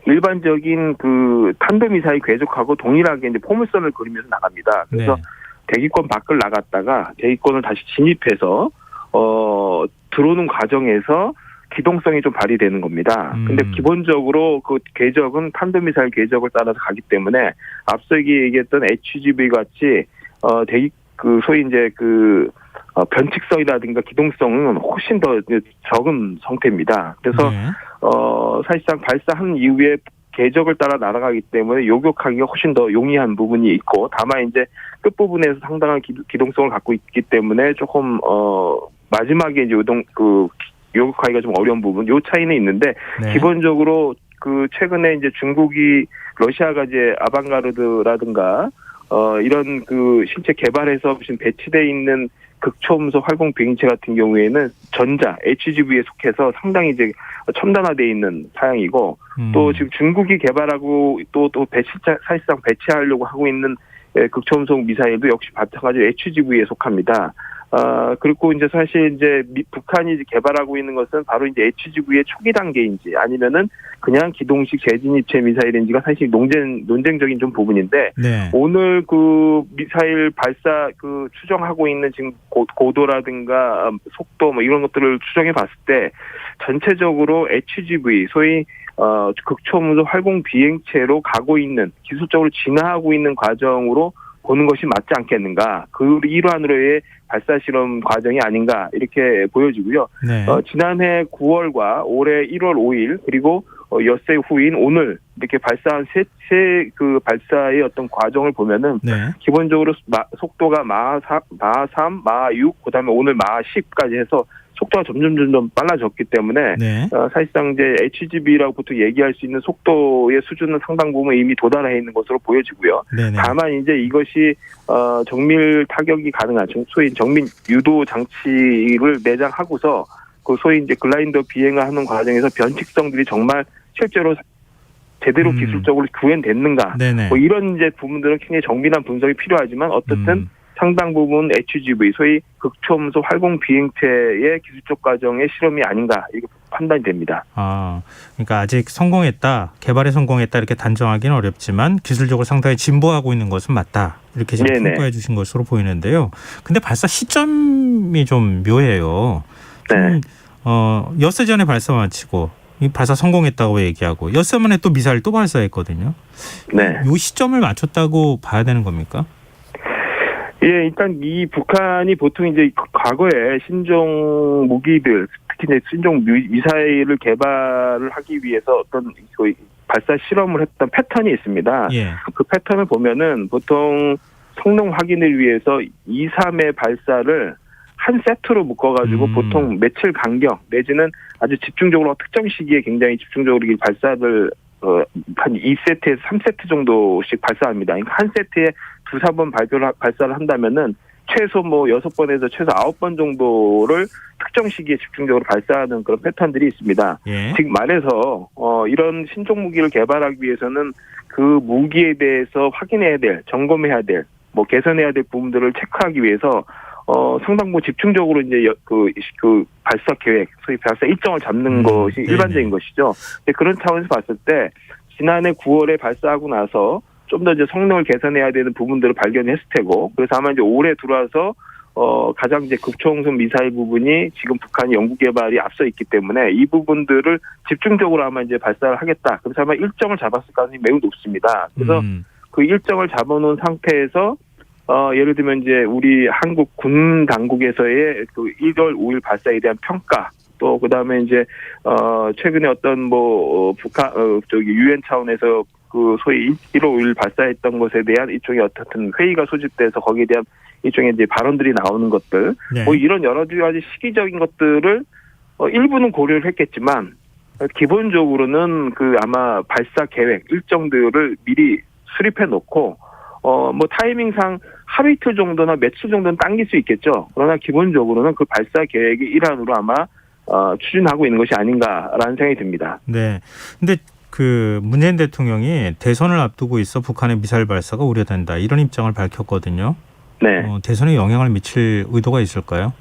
일반적인 탄도미사일 궤적하고 동일하게 이제 포물선을 그리면서 나갑니다. 그래서 대기권 밖을 나갔다가 대기권을 다시 진입해서 들어오는 과정에서 기동성이 좀 발휘되는 겁니다. 근데 기본적으로 궤적은 탄도미사일 궤적을 따라서 가기 때문에 앞서 얘기했던 HGV 같이 소위 이제 변칙성이라든가 기동성은 훨씬 더 적은 상태입니다. 그래서 사실상 발사한 이후에 궤적을 따라 날아가기 때문에 요격하기가 훨씬 더 용이한 부분이 있고, 다만 이제 끝부분에서 상당한 기동성을 갖고 있기 때문에 조금 마지막에 이제 요격하기가 좀 어려운 부분, 요 차이는 있는데 기본적으로 최근에 이제 러시아가 이제 아방가르드라든가 이런 신체 개발해서 지금 배치돼 있는 극초음속 활공 비행체 같은 경우에는 전자 HGV에 속해서 상당히 이제 첨단화되어 있는 사양이고 또 지금 중국이 개발하고 또 사실상 배치하려고 하고 있는 극초음속 미사일도 역시 마찬가지로 HGV에 속합니다. 그리고 이제 사실 이제 북한이 이제 개발하고 있는 것은 바로 이제 HGV의 초기 단계인지 아니면은 그냥 기동식 재진입체 미사일인지가 사실 논쟁적인 좀 부분인데 네. 오늘 그 미사일 발사 그 추정하고 있는 지금 고도라든가 속도 뭐 이런 것들을 추정해 봤을 때 전체적으로 HGV 소위 극초음속 활공 비행체로 가고 있는 기술적으로 진화하고 있는 과정으로 보는 것이 맞지 않겠는가. 그 일환으로의 발사 실험 과정이 아닌가 이렇게 보여지고요. 네. 지난해 9월과 올해 1월 5일 그리고 엿새 후인 오늘 이렇게 발사한 세 그 발사의 어떤 과정을 보면은 네. 기본적으로 속도가 마하 3, 마하 6, 그다음에 오늘 마하 10까지 해서 속도가 점점 빨라졌기 때문에 네. 사실상 이제 HGV라고 보통 얘기할 수 있는 속도의 수준은 상당 부분 이미 도달해 있는 것으로 보여지고요. 네네. 다만 이제 이것이 정밀 타격이 가능한 소위 정밀 유도 장치를 내장하고서 그 소위 이제 글라이더 비행을 하는 과정에서 변칙성들이 정말 실제로 제대로 기술적으로 구현됐는가? 네네. 뭐 이런 이제 부분들은 굉장히 정밀한 분석이 필요하지만 어쨌든 상당 부분 HGV, 소위 극초음속 활공 비행체의 기술적 과정의 실험이 아닌가 이렇게 판단이 됩니다. 그러니까 아직 성공했다, 개발에 성공했다 이렇게 단정하기는 어렵지만 기술적으로 상당히 진보하고 있는 것은 맞다 이렇게 지금 네네. 평가해 주신 것으로 보이는데요. 근데 발사 시점이 좀 묘해요. 네. 엿새 전에 발사 마치고 이 발사 성공했다고 얘기하고 엿새 만에 또 미사일 또 발사했거든요. 네. 이 시점을 맞췄다고 봐야 되는 겁니까? 예, 일단 이 북한이 보통 이제 과거에 신종 무기들, 특히 이제 신종 미사일을 개발을 하기 위해서 어떤 그 발사 실험을 했던 패턴이 있습니다. 예. 그 패턴을 보면은 보통 성능 확인을 위해서 2, 3회 발사를 한 세트로 묶어가지고 보통 며칠 간격 내지는 아주 집중적으로 특정 시기에 굉장히 집중적으로 이 발사를 한 2세트에서 3세트 정도씩 발사합니다. 그러니까 한 세트에 2, 3번 발사를 한다면은 최소 뭐 6번에서 최소 9번 정도를 특정 시기에 집중적으로 발사하는 그런 패턴들이 있습니다. 예. 즉 말해서 이런 신종 무기를 개발하기 위해서는 그 무기에 대해서 확인해야 될, 점검해야 될, 뭐 개선해야 될 부분들을 체크하기 위해서 상당 부분 집중적으로 이제 그 발사 계획, 소위 발사 일정을 잡는 것이 일반적인 것이죠. 근데 그런 차원에서 봤을 때 지난해 9월에 발사하고 나서 좀 더 이제 성능을 개선해야 되는 부분들을 발견했을 테고, 그래서 아마 이제 올해 들어와서 가장 이제 극초음속 미사일 부분이 지금 북한이 연구 개발이 앞서 있기 때문에 이 부분들을 집중적으로 아마 이제 발사를 하겠다. 그래서 아마 일정을 잡았을 가능성이 매우 높습니다. 그래서 그 일정을 잡아놓은 상태에서 예를 들면 이제 우리 한국 군 당국에서의 그 1월 5일 발사에 대한 평가, 또 그다음에 이제 최근에 어떤 뭐 북한 유엔 차원에서 그 소위 1월 5일 발사했던 것에 대한 일종의 어떤 회의가 소집돼서 거기에 대한 일종의 이제 발언들이 나오는 것들, 네. 뭐 이런 여러 가지 시기적인 것들을 일부는 고려를 했겠지만 기본적으로는 그 아마 발사 계획 일정들을 미리 수립해 놓고 뭐 타이밍상 하루 이틀 정도나 며칠 정도는 당길 수 있겠죠. 그러나 기본적으로는 그 발사 계획의 일환으로 아마 추진하고 있는 것이 아닌가라는 생각이 듭니다. 네. 근데 그 문재인 대통령이 대선을 앞두고 있어 북한의 미사일 발사가 우려된다 이런 입장을 밝혔거든요. 네. 대선에 영향을 미칠 의도가 있을까요?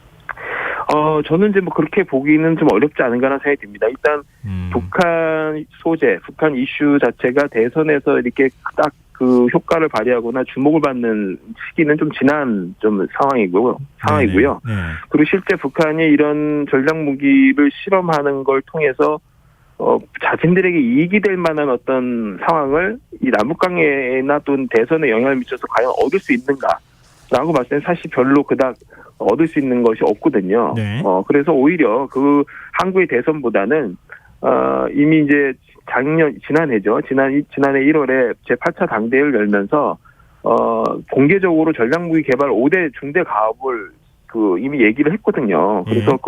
저는 이제 뭐 그렇게 보기는 좀 어렵지 않은가라는 생각이 듭니다. 일단 북한 소재, 북한 이슈 자체가 대선에서 이렇게 딱 그 효과를 발휘하거나 주목을 받는 시기는 좀 지난 좀 상황이고요. 네. 그리고 실제 북한이 이런 전략 무기를 실험하는 걸 통해서 자신들에게 이익이 될 만한 어떤 상황을 이 남북관계나 또는 대선에 영향을 미쳐서 과연 얻을 수 있는가라고 봤을 때 사실 별로 그닥 얻을 수 있는 것이 없거든요. 네. 그래서 오히려 그 한국의 대선보다는 이미 이제 지난해죠. 지난해 1월에 제8차 당대회를 열면서 공개적으로 전략무기 개발 5대 중대 가업을 이미 얘기를 했거든요. 그래서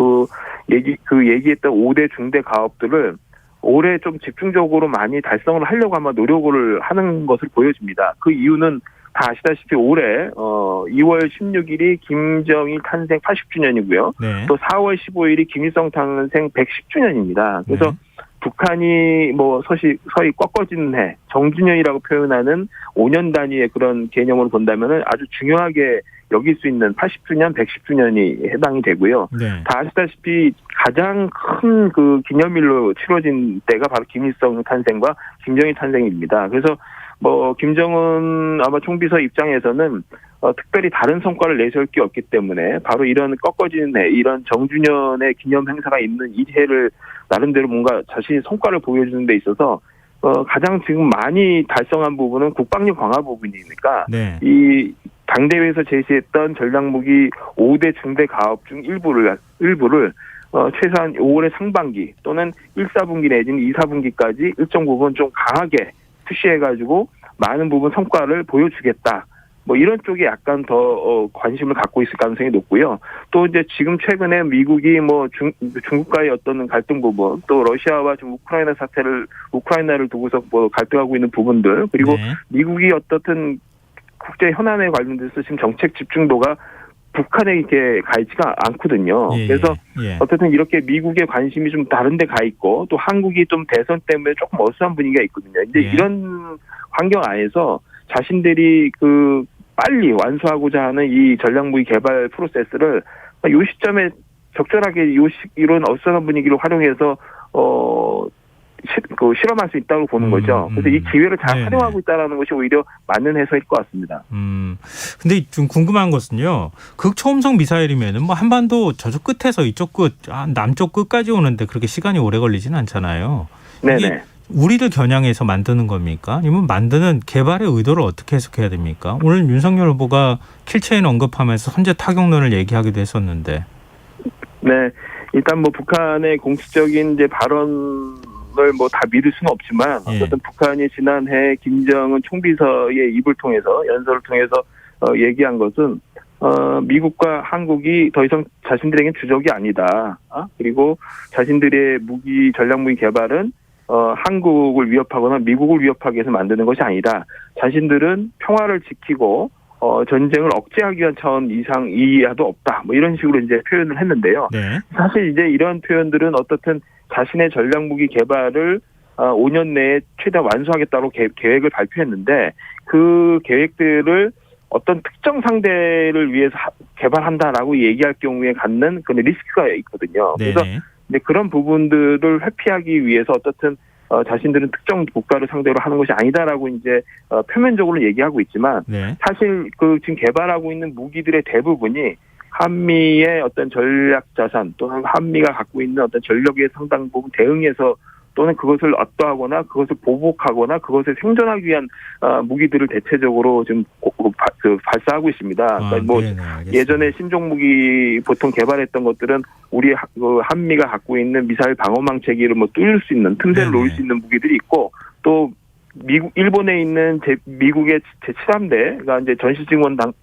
얘기했던 5대 중대 가업들을 올해 좀 집중적으로 많이 달성을 하려고 아마 노력을 하는 것을 보여집니다. 그 이유는 다 아시다시피 올해 2월 16일이 김정일 탄생 80주년이고요. 네. 또 4월 15일이 김일성 탄생 110주년입니다. 그래서 네. 북한이 뭐 서히 꺾어지는 해, 정주년이라고 표현하는 5년 단위의 그런 개념으로 본다면은 아주 중요하게 여길 수 있는 80주년, 110주년이 해당이 되고요. 네. 다 아시다시피 가장 큰 그 기념일로 치러진 때가 바로 김일성 탄생과 김정일 탄생입니다. 그래서 뭐 김정은 아마 총비서 입장에서는 특별히 다른 성과를 내세울 게 없기 때문에 바로 이런 꺾어지는 해, 이런 정주년의 기념 행사가 있는 이 해를 나름대로 뭔가 자신의 성과를 보여주는 데 있어서 가장 지금 많이 달성한 부분은 국방력 강화 부분이니까 네. 이 당대회에서 제시했던 전략무기 5대 중대 가업 중 일부를 최소한 5월의 상반기 또는 1, 4분기 내지는 2, 4분기까지 일정 부분 좀 강하게 푸시해가지고 많은 부분 성과를 보여주겠다. 뭐 이런 쪽에 약간 더 관심을 갖고 있을 가능성이 높고요. 또 이제 지금 최근에 미국이 뭐 중국과의 어떤 갈등 부분, 또 러시아와 지금 우크라이나를 두고서 뭐 갈등하고 있는 부분들, 그리고 네. 미국이 어떻든 국제 현안에 관련돼서 지금 정책 집중도가 북한에 이렇게 가 있지가 않거든요. 예, 그래서 예. 어쨌든 이렇게 미국의 관심이 좀 다른 데 가 있고 또 한국이 좀 대선 때문에 조금 어수선한 분위기가 있거든요. 이제 예. 이런 환경 안에서 자신들이 그 빨리 완수하고자 하는 이 전략무기 개발 프로세스를 요 시점에 적절하게 이런 어수선한 분위기를 활용해서 실험할 수 있다고 보는 거죠. 그래서 이 기회를 잘 네네. 활용하고 있다는 것이 오히려 맞는 해석일 것 같습니다. 근데 좀 궁금한 것은요. 극초음속 미사일이면은 뭐 한반도 저쪽 끝에서 이쪽 끝, 남쪽 끝까지 오는데 그렇게 시간이 오래 걸리지는 않잖아요. 네네. 이게 우리를 겨냥해서 만드는 겁니까? 아니면 만드는 개발의 의도를 어떻게 해석해야 됩니까? 오늘 윤석열 후보가 킬체인 언급하면서 선제 타격론을 얘기하기도 했었는데. 네, 일단 뭐 북한의 공식적인 이제 발언을 뭐 다 믿을 수는 없지만 예. 어쨌든 북한이 지난해 김정은 총비서의 입을 통해서 연설을 통해서 얘기한 것은 미국과 한국이 더 이상 자신들에겐 주적이 아니다. 그리고 자신들의 전략무기 개발은 한국을 위협하거나 미국을 위협하기 위해서 만드는 것이 아니다. 자신들은 평화를 지키고 전쟁을 억제하기 위한 차원 이하도 없다. 뭐 이런 식으로 이제 표현을 했는데요. 네. 사실 이제 이런 표현들은 어떻든 자신의 전략무기 개발을 5년 내에 최대한 완수하겠다고 계획을 발표했는데 그 계획들을 어떤 특정 상대를 위해서 개발한다라고 얘기할 경우에 갖는 그런 리스크가 있거든요. 그래서 네네. 근데 그런 부분들을 회피하기 위해서 어떻든 자신들은 특정 국가를 상대로 하는 것이 아니다라고 이제 표면적으로 얘기하고 있지만 네. 사실 그 지금 개발하고 있는 무기들의 대부분이 한미의 어떤 전략 자산 또는 한미가 갖고 있는 어떤 전력의 상당 부분 대응해서 또는 그것을 압도하거나 그것을 보복하거나 그것을 생존하기 위한 무기들을 대체적으로 지금 발사하고 있습니다. 그러니까 뭐 네네, 알겠습니다. 예전에 신종 무기 보통 개발했던 것들은 우리 한미가 갖고 있는 미사일 방어망 체계를 뭐 뚫을 수 있는 틈새를 네네. 놓을 수 있는 무기들이 있고 또 일본에 있는 미국의 제7함대가 이제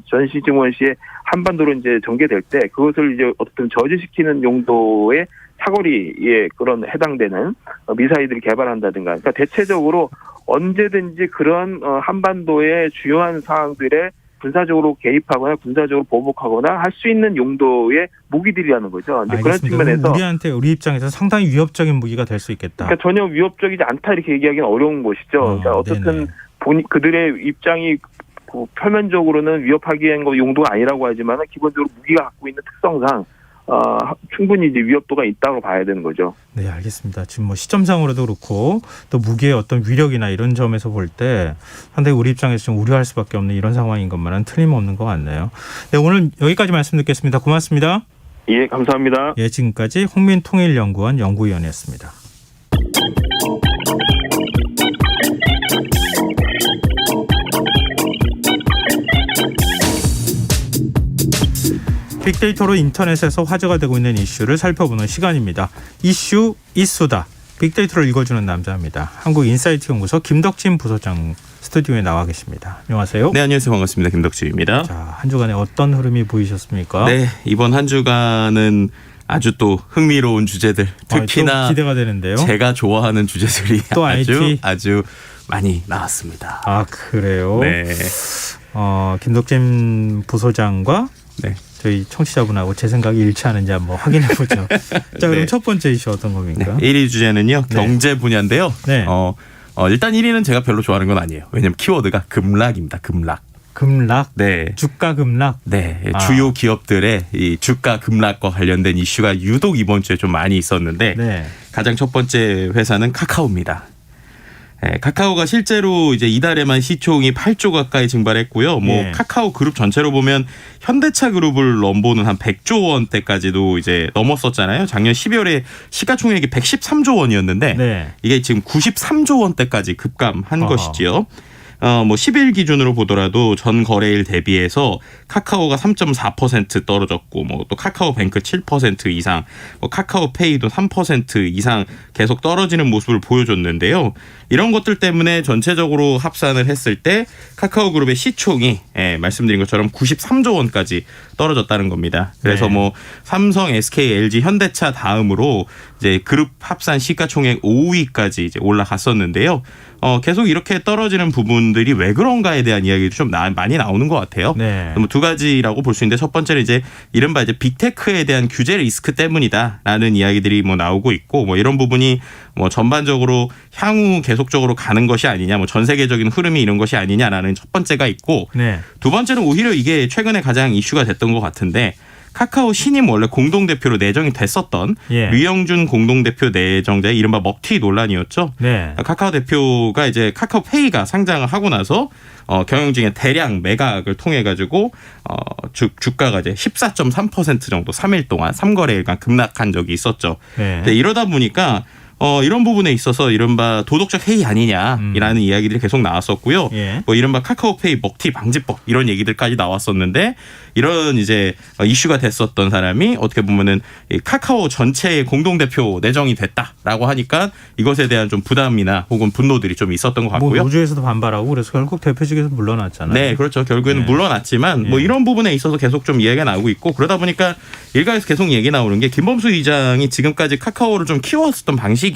전시증원 시에 한반도로 이제 전개될 때 그것을 이제 어떤 저지시키는 용도의 사거리에 그런 해당되는 미사일들을 개발한다든가. 그러니까 대체적으로 언제든지 그런 한반도의 주요한 상황들에 군사적으로 개입하거나 군사적으로 보복하거나 할 수 있는 용도의 무기들이라는 거죠. 이제 그런 알겠습니다. 측면에서 우리 입장에서 상당히 위협적인 무기가 될 수 있겠다. 그러니까 전혀 위협적이지 않다 이렇게 얘기하기는 어려운 것이죠. 그러니까 어쨌든 그들의 입장이 표면적으로는 위협하기 위한 용도가 아니라고 하지만 기본적으로 무기가 갖고 있는 특성상 충분히 이제 위협도가 있다고 봐야 되는 거죠. 네, 알겠습니다. 지금 뭐 시점상으로도 그렇고 또 무기의 어떤 위력이나 이런 점에서 볼 때 상당히 우리 입장에서 좀 우려할 수밖에 없는 이런 상황인 것만은 틀림없는 것 같네요. 네, 오늘 여기까지 말씀 듣겠습니다. 고맙습니다. 예, 감사합니다. 예, 지금까지 홍민통일연구원 연구위원이었습니다. 빅데이터로 인터넷에서 화제가 되고 있는 이슈를 살펴보는 시간입니다. 이슈 이수다. 빅데이터를 읽어주는 남자입니다. 한국인사이트 연구소 김덕진 부소장 스튜디오에 나와 계십니다. 안녕하세요. 네, 안녕하세요. 반갑습니다. 김덕진입니다. 자, 한 주간에 어떤 흐름이 보이셨습니까? 네, 이번 한 주간은 아주 또 흥미로운 주제들, 특히나 또 기대가 되는데요. 제가 좋아하는 주제들이 또 IT? 아주 많이 나왔습니다. 아, 그래요? 네. 김덕진 부소장과 네. 저희 청취자분하고 제 생각이 일치하는지 한번 확인해 보죠. 자, 그럼 네. 첫 번째 이슈 어떤 겁니까? 1위 주제는요. 네. 경제 분야인데요. 네. 일단 1위는 제가 별로 좋아하는 건 아니에요. 왜냐면 키워드가 급락입니다. 급락. 급락, 네. 주가 급락. 네, 아. 주요 기업들의 이 주가 급락과 관련된 이슈가 유독 이번 주에 좀 많이 있었는데 네. 가장 첫 번째 회사는 카카오입니다. 네, 카카오가 실제로 이제 이달에만 시총이 8조 가까이 증발했고요. 뭐 예. 카카오 그룹 전체로 보면 현대차 그룹을 넘보는 한 100조 원대까지도 이제 넘었었잖아요. 작년 12월에 시가총액이 113조 원이었는데 네. 이게 지금 93조 원대까지 급감한 어허. 것이지요. 뭐 10일 기준으로 보더라도 전 거래일 대비해서 카카오가 3.4% 떨어졌고 뭐 또 카카오뱅크 7% 이상, 뭐 카카오페이도 3% 이상 계속 떨어지는 모습을 보여줬는데요. 이런 것들 때문에 전체적으로 합산을 했을 때 카카오 그룹의 시총이 말씀드린 것처럼 93조 원까지 떨어졌다는 겁니다. 그래서 네. 뭐 삼성, SK, LG, 현대차 다음으로 이제 그룹 합산 시가총액 5위까지 이제 올라갔었는데요. 계속 이렇게 떨어지는 부분들이 왜 그런가에 대한 이야기도 좀 많이 나오는 것 같아요. 네. 뭐 두 가지라고 볼 수 있는데 첫 번째는 이제 이른바 이제 빅테크에 대한 규제 리스크 때문이다라는 이야기들이 뭐 나오고 있고 뭐 이런 부분이 뭐 전반적으로 향후 계속적으로 가는 것이 아니냐, 뭐 전 세계적인 흐름이 이런 것이 아니냐라는 첫 번째가 있고 네. 두 번째는 오히려 이게 최근에 가장 이슈가 됐던 것 같은데 카카오 신임 원래 공동대표로 내정이 됐었던 예. 류영준 공동대표 내정자의 이른바 먹튀 논란이었죠. 네. 카카오 대표가 이제 카카오페이가 상장을 하고 나서 경영진의 대량 매각을 통해 가지고 주가가 이제 14.3% 정도 3일 동안 3거래일간 급락한 적이 있었죠. 네. 근데 이러다 보니까 이런 부분에 있어서 이른바 도덕적 해이 아니냐라는 이야기들이 계속 나왔었고요. 예. 뭐 이른바 카카오페이 먹튀 방지법 이런 얘기들까지 나왔었는데 이런 이제 이슈가 됐었던 사람이 어떻게 보면은 이 카카오 전체의 공동대표 내정이 됐다라고 하니까 이것에 대한 좀 부담이나 혹은 분노들이 좀 있었던 것 뭐 같고요. 노조에서도 반발하고 그래서 결국 대표직에서 물러났잖아요. 네, 그렇죠. 결국에는 네. 물러났지만 뭐 예. 이런 부분에 있어서 계속 좀 이야기가 나오고 있고 그러다 보니까 일각에서 계속 얘기 나오는 게 김범수 의장이 지금까지 카카오를 좀 키웠었던 방식이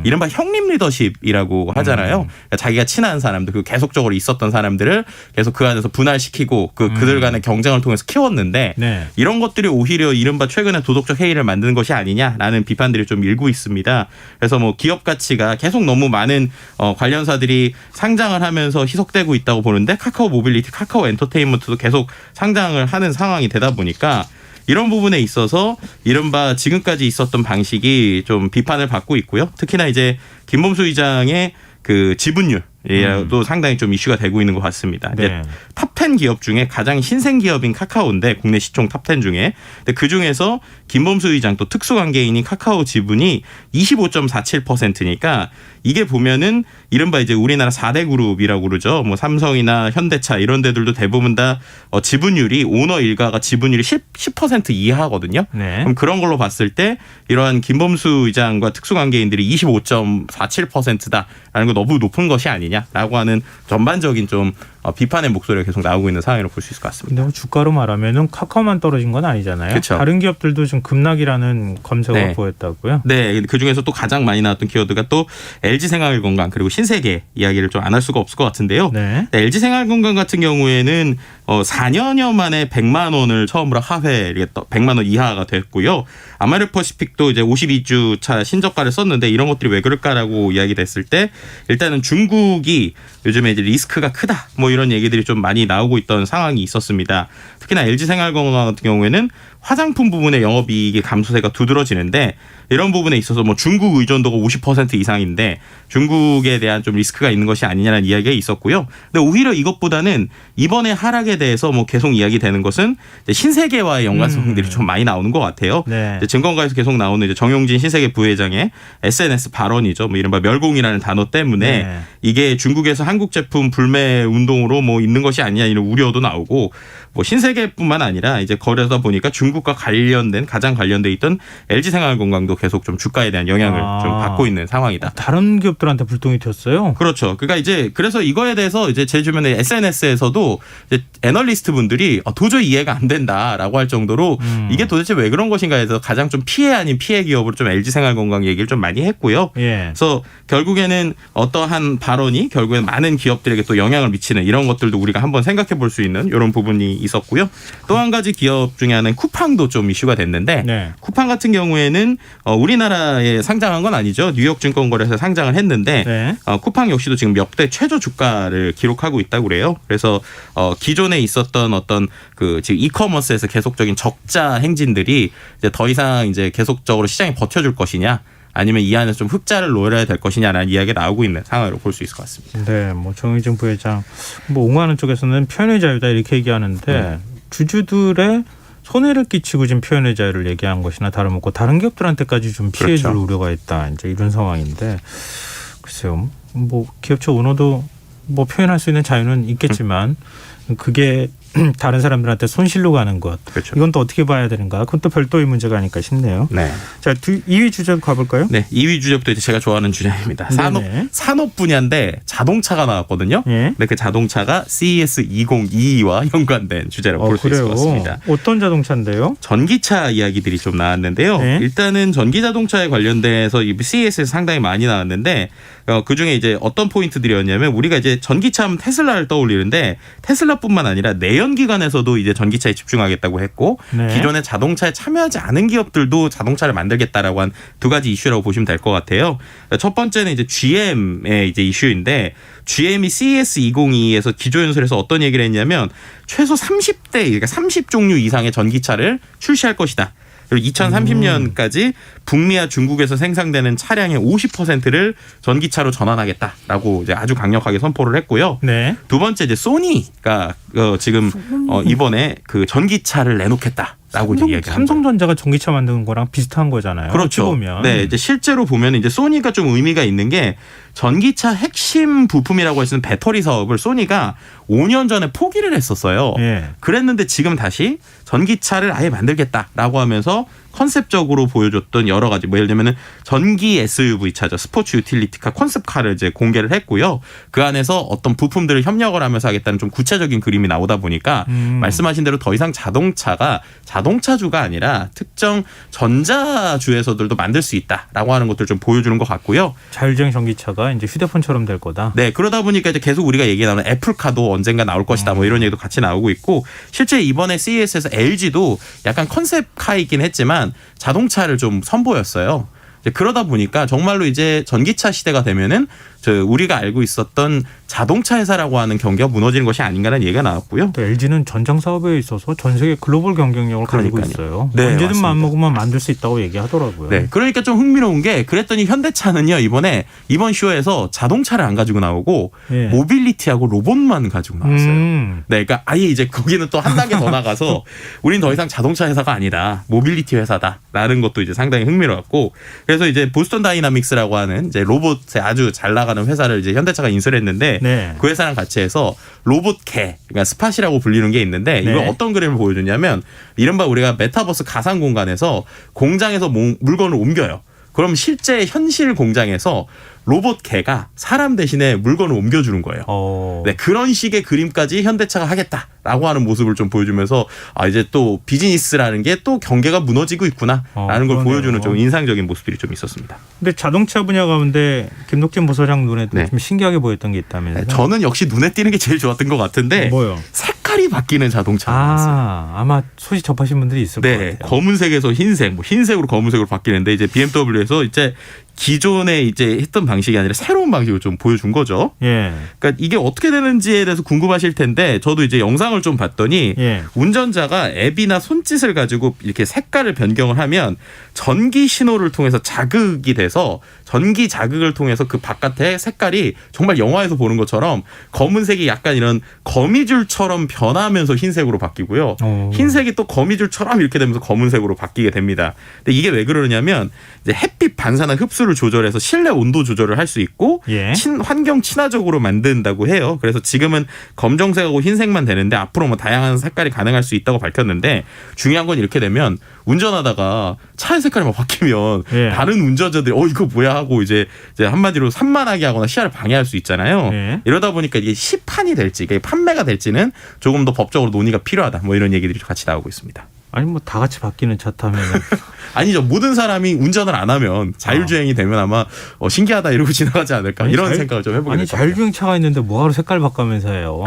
이른바 형님 리더십이라고 하잖아요. 그러니까 자기가 친한 사람들, 그 계속적으로 있었던 사람들을 계속 그 안에서 분할시키고 그들 간의 경쟁을 통해서 키웠는데 네. 이런 것들이 오히려 이른바 최근에 도덕적 해이를 만드는 것이 아니냐라는 비판들이 좀 일고 있습니다. 그래서 뭐 기업 가치가 계속 너무 많은 관련사들이 상장을 하면서 희석되고 있다고 보는데 카카오 모빌리티, 카카오 엔터테인먼트도 계속 상장을 하는 상황이 되다 보니까 이런 부분에 있어서 이른바 지금까지 있었던 방식이 좀 비판을 받고 있고요. 특히나 이제 김범수 의장의 그 지분율도 상당히 좀 이슈가 되고 있는 것 같습니다. 네. 탑10 기업 중에 가장 신생 기업인 카카오인데 국내 시총 탑10 중에 근데 그 중에서 김범수 의장 또 특수관계인인 카카오 지분이 25.47%니까 이게 보면은 이른바 이제 우리나라 4대 그룹이라고 그러죠. 뭐 삼성이나 현대차 이런 데들도 대부분 다 지분율이 오너 일가가 지분율이 10% 이하거든요. 네. 그럼 그런 걸로 봤을 때 이러한 김범수 의장과 특수관계인들이 25.47%다라는 거 너무 높은 것이 아니냐라고 하는 전반적인 좀 비판의 목소리가 계속 나오고 있는 상황이라고 볼 수 있을 것 같습니다. 근데 뭐 주가로 말하면은 카카오만 떨어진 건 아니잖아요. 그쵸. 다른 기업들도 좀 급락이라는 검색어가 네. 보였다고요. 네, 그 중에서 또 가장 많이 나왔던 키워드가 또 LG생활건강 그리고 신세계 이야기를 좀 안 할 수가 없을 것 같은데요. 네. LG생활건강 같은 경우에는 4년여 만에 100만 원을 처음으로 하회 100만 원 이하가 됐고요. 아마르퍼시픽도 이제 52주 차 신저가를 썼는데 이런 것들이 왜 그럴까라고 이야기됐을 때 일단은 중국이 요즘에 이제 리스크가 크다 뭐 이런 얘기들이 좀 많이 나오고 있던 상황이 있었습니다. 특히나 LG생활건강 같은 경우에는 화장품 부분의 영업이익의 감소세가 두드러지는데 이런 부분에 있어서 뭐 중국 의존도가 50% 이상인데 중국에 대한 좀 리스크가 있는 것이 아니냐는 이야기가 있었고요. 근데 오히려 이것보다는 이번에 하락에 대해서 뭐 계속 이야기되는 것은 이제 신세계와의 연관성들이 좀 많이 나오는 것 같아요. 네. 이제 증권가에서 계속 나오는 이제 정용진 신세계 부회장의 SNS 발언이죠. 뭐 이른바 멸공이라는 단어 때문에 네. 이게 중국에서 한국 제품 불매 운동으로 뭐 있는 것이 아니냐 이런 우려도 나오고 뭐 신세계뿐만 아니라 이제 거래다 보니까 중국과 가장 관련돼 있던 LG생활건강도 계속 좀 주가에 대한 영향을 좀 받고 있는 상황이다. 다른 기업들한테 불똥이 튀었어요. 그렇죠. 그러니까 이제 그래서 이거에 대해서 이제 제 주변에 SNS에서도 이제 애널리스트 분들이 도저히 이해가 안 된다라고 할 정도로 이게 도대체 왜 그런 것인가 해서 가장 좀 피해 아닌 피해 기업으로 좀 LG생활건강 얘기를 좀 많이 했고요. 예. 그래서 결국에는 어떠한 발언이 결국엔 많은 기업들에게 또 영향을 미치는 이런 것들도 우리가 한번 생각해 볼 수 있는 이런 부분이 있었고요. 또 한 가지 기업 중에 하나는 쿠팡도 좀 이슈가 됐는데 네. 쿠팡 같은 경우에는 우리나라에 상장한 건 아니죠. 뉴욕 증권거래소에 상장을 했는데 네. 쿠팡 역시도 지금 역대 최저 주가를 기록하고 있다고 그래요. 그래서 기존에 있었던 어떤 그 지금 이커머스에서 계속적인 적자 행진들이 이제 더 이상 이제 계속적으로 시장에 버텨줄 것이냐, 아니면 이 안에서 좀 흑자를 노려야 될 것이냐라는 이야기가 나오고 있는 상황으로 볼 수 있을 것 같습니다. 네, 뭐 정의진 부회장 뭐 옹호하는 쪽에서는 표현의 자유다 이렇게 얘기하는데 주주들의 손해를 끼치고 지금 표현의 자유를 얘기한 것이나 다름없고 다른 기업들한테까지 좀 피해줄 그렇죠. 우려가 있다. 이제 이런 상황인데 글쎄요. 뭐 기업 측 오너도 뭐 표현할 수 있는 자유는 있겠지만 그게 다른 사람들한테 손실로 가는 것. 그렇죠. 이건 또 어떻게 봐야 되는가? 그건 또 별도의 문제가 아닐까 싶네요. 네. 자, 2위 주제 가볼까요? 네, 2위 주제부터 이제 제가 좋아하는 주제입니다. 산업 분야인데 자동차가 나왔거든요. 예. 근데 그 자동차가 CES 2022와 연관된 주제라고 볼 수 있을 것 같습니다. 어떤 자동차인데요? 전기차 이야기들이 좀 나왔는데요. 네. 일단은 전기 자동차에 관련돼서 이 CES에서 상당히 많이 나왔는데 그 중에 이제 어떤 포인트들이었냐면 우리가 이제 전기차 하면 테슬라를 떠올리는데 테슬라뿐만 아니라 내연기관에서도 이제 전기차에 집중하겠다고 했고 네. 기존의 자동차에 참여하지 않은 기업들도 자동차를 만들겠다라고 한 두 가지 이슈라고 보시면 될 것 같아요. 첫 번째는 이제 GM의 이제 이슈인데 GM이 CES 2022에서 기조연설에서 어떤 얘기를 했냐면 최소 30대 그러니까 30종류 이상의 전기차를 출시할 것이다. 그리고 2030년까지 북미와 중국에서 생산되는 차량의 50%를 전기차로 전환하겠다라고 이제 아주 강력하게 선포를 했고요. 네. 두 번째 이제 소니가 지금 이번에 그 전기차를 내놓겠다라고 이제 이야기합니다. 삼성전자가 전기차 만드는 거랑 비슷한 거잖아요. 그렇죠. 어찌 보면. 네, 이제 실제로 보면 이제 소니가 좀 의미가 있는 게 전기차 핵심 부품이라고 할 수 있는 배터리 사업을 소니가 5년 전에 포기를 했었어요. 예. 그랬는데 지금 다시 전기차를 아예 만들겠다라고 하면서 컨셉적으로 보여줬던 여러 가지 뭐 예를 들면은 전기 SUV 차죠. 스포츠 유틸리티카 컨셉카를 이제 공개를 했고요. 그 안에서 어떤 부품들을 협력을 하면서 하겠다는 좀 구체적인 그림이 나오다 보니까 말씀하신 대로 더 이상 자동차가 자동차주가 아니라 특정 전자주에서들도 만들 수 있다라고 하는 것들을 좀 보여주는 것 같고요. 자율주행 전기차가 이제 휴대폰처럼 될 거다. 네, 그러다 보니까 이제 계속 우리가 얘기 나오는 애플카도 언젠가 나올 것이다. 뭐 이런 얘기도 같이 나오고 있고 실제 이번에 CES에서 LG도 약간 컨셉카이긴 했지만 자동차를 좀 선보였어요. 이제 그러다 보니까 정말로 이제 전기차 시대가 되면은 우리가 알고 있었던 자동차 회사라고 하는 경기가 무너지는 것이 아닌가라는 얘기가 나왔고요. 또 LG는 전장 사업에 있어서 전 세계 글로벌 경쟁력을 가지고 그러니까요. 있어요. 네, 언제든 맞습니다. 마음먹으면 만들 수 있다고 얘기하더라고요. 네, 그러니까 좀 흥미로운 게 그랬더니 현대차는요 이번 쇼에서 자동차를 안 가지고 나오고 예. 모빌리티하고 로봇만 가지고 나왔어요. 네, 그러니까 아예 이제 거기는 또 한 단계 더 나가서 우린 더 이상 자동차 회사가 아니다. 모빌리티 회사다라는 것도 이제 상당히 흥미로웠고 그래서 이제 보스턴 다이나믹스라고 하는 이제 로봇에 아주 잘 나가는 회사를 이제 현대차가 인수를 했는데 네. 그 회사랑 같이 해서 로봇캐 그러니까 스팟이라고 불리는 게 있는데 이걸 네. 어떤 그림을 보여주냐면 이른바 우리가 메타버스 가상 공간에서 공장에서 물건을 옮겨요. 그럼 실제 현실 공장에서 로봇 개가 사람 대신에 물건을 옮겨주는 거예요. 네, 그런 식의 그림까지 현대차가 하겠다라고 하는 모습을 좀 보여주면서 이제 또 비즈니스라는 게 또 경계가 무너지고 있구나라는 걸 그러네요. 보여주는 좀 인상적인 모습들이 좀 있었습니다. 근데 자동차 분야 가운데 김덕진 부서장 눈에 네. 좀 신기하게 보였던 게 있다면서요? 저는 역시 눈에 띄는 게 제일 좋았던 것 같은데 뭐요? 색깔이 바뀌는 자동차가 나왔어요. 아마 소식 접하신 분들이 있을 것 네, 같아요. 검은색에서 흰색, 뭐 흰색으로 검은색으로 바뀌는데 이제 BMW에서 이제 기존에 이제 했던 방식이 아니라 새로운 방식을 좀 보여준 거죠. 예. 그러니까 이게 어떻게 되는지에 대해서 궁금하실 텐데 저도 이제 영상을 좀 봤더니 예. 운전자가 앱이나 손짓을 가지고 이렇게 색깔을 변경을 하면 전기 신호를 통해서 자극이 돼서 전기 자극을 통해서 그 바깥의 색깔이 정말 영화에서 보는 것처럼 검은색이 약간 이런 거미줄처럼 변하면서 흰색으로 바뀌고요. 오. 흰색이 또 거미줄처럼 이렇게 되면서 검은색으로 바뀌게 됩니다. 근데 이게 왜 그러냐면 이제 햇빛 반사나 흡수를 조절해서 실내 온도 조절을 할 수 있고 예. 환경 친화적으로 만든다고 해요. 그래서 지금은 검정색하고 흰색만 되는데 앞으로 뭐 다양한 색깔이 가능할 수 있다고 밝혔는데 중요한 건 이렇게 되면 운전하다가 차의 색깔이 막 바뀌면 예. 다른 운전자들이 이거 뭐야 하고 이제 한마디로 산만하게 하거나 시야를 방해할 수 있잖아요. 예. 이러다 보니까 이게 시판이 될지 이게 판매가 될지는 조금 더 법적으로 논의가 필요하다. 뭐 이런 얘기들이 같이 나오고 있습니다. 아니 뭐 다 같이 바뀌는 차 타면은 아니죠. 모든 사람이 운전을 안 하면 자율주행이 되면 아마 신기하다 이러고 지나가지 않을까 아니, 이런 생각을 좀 해보게 아니 될 것 같아요. 자율주행 차가 있는데 뭐하러 색깔 바꿔면서 해요?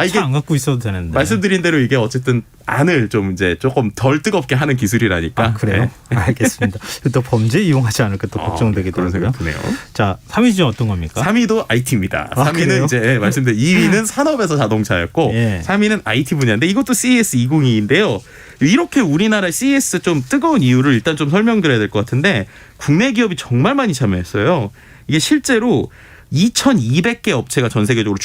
이게 차 안 갖고 있어도 되는데. 말씀드린 대로 이게 어쨌든 안을 좀 이제 조금 덜 뜨겁게 하는 기술이라니까. 아, 그래요? 네. 알겠습니다. 또 범죄 이용하지 않을까 또 걱정되게 그런 되고요. 생각 드네요. 자, 3위 주제 어떤 겁니까? 3위도 IT입니다. 아, 3위는 그래요? 이제 말씀드린 2위는 산업에서 자동차였고 예. 3위는 IT 분야인데 이것도 CES 2022인데요. 이렇게 우리나라 CES 좀 뜨거운 이유를 일단 좀 설명드려야 될 것 같은데 국내 기업이 정말 많이 참여했어요. 이게 실제로 2,200개 업체가 전 세계적으로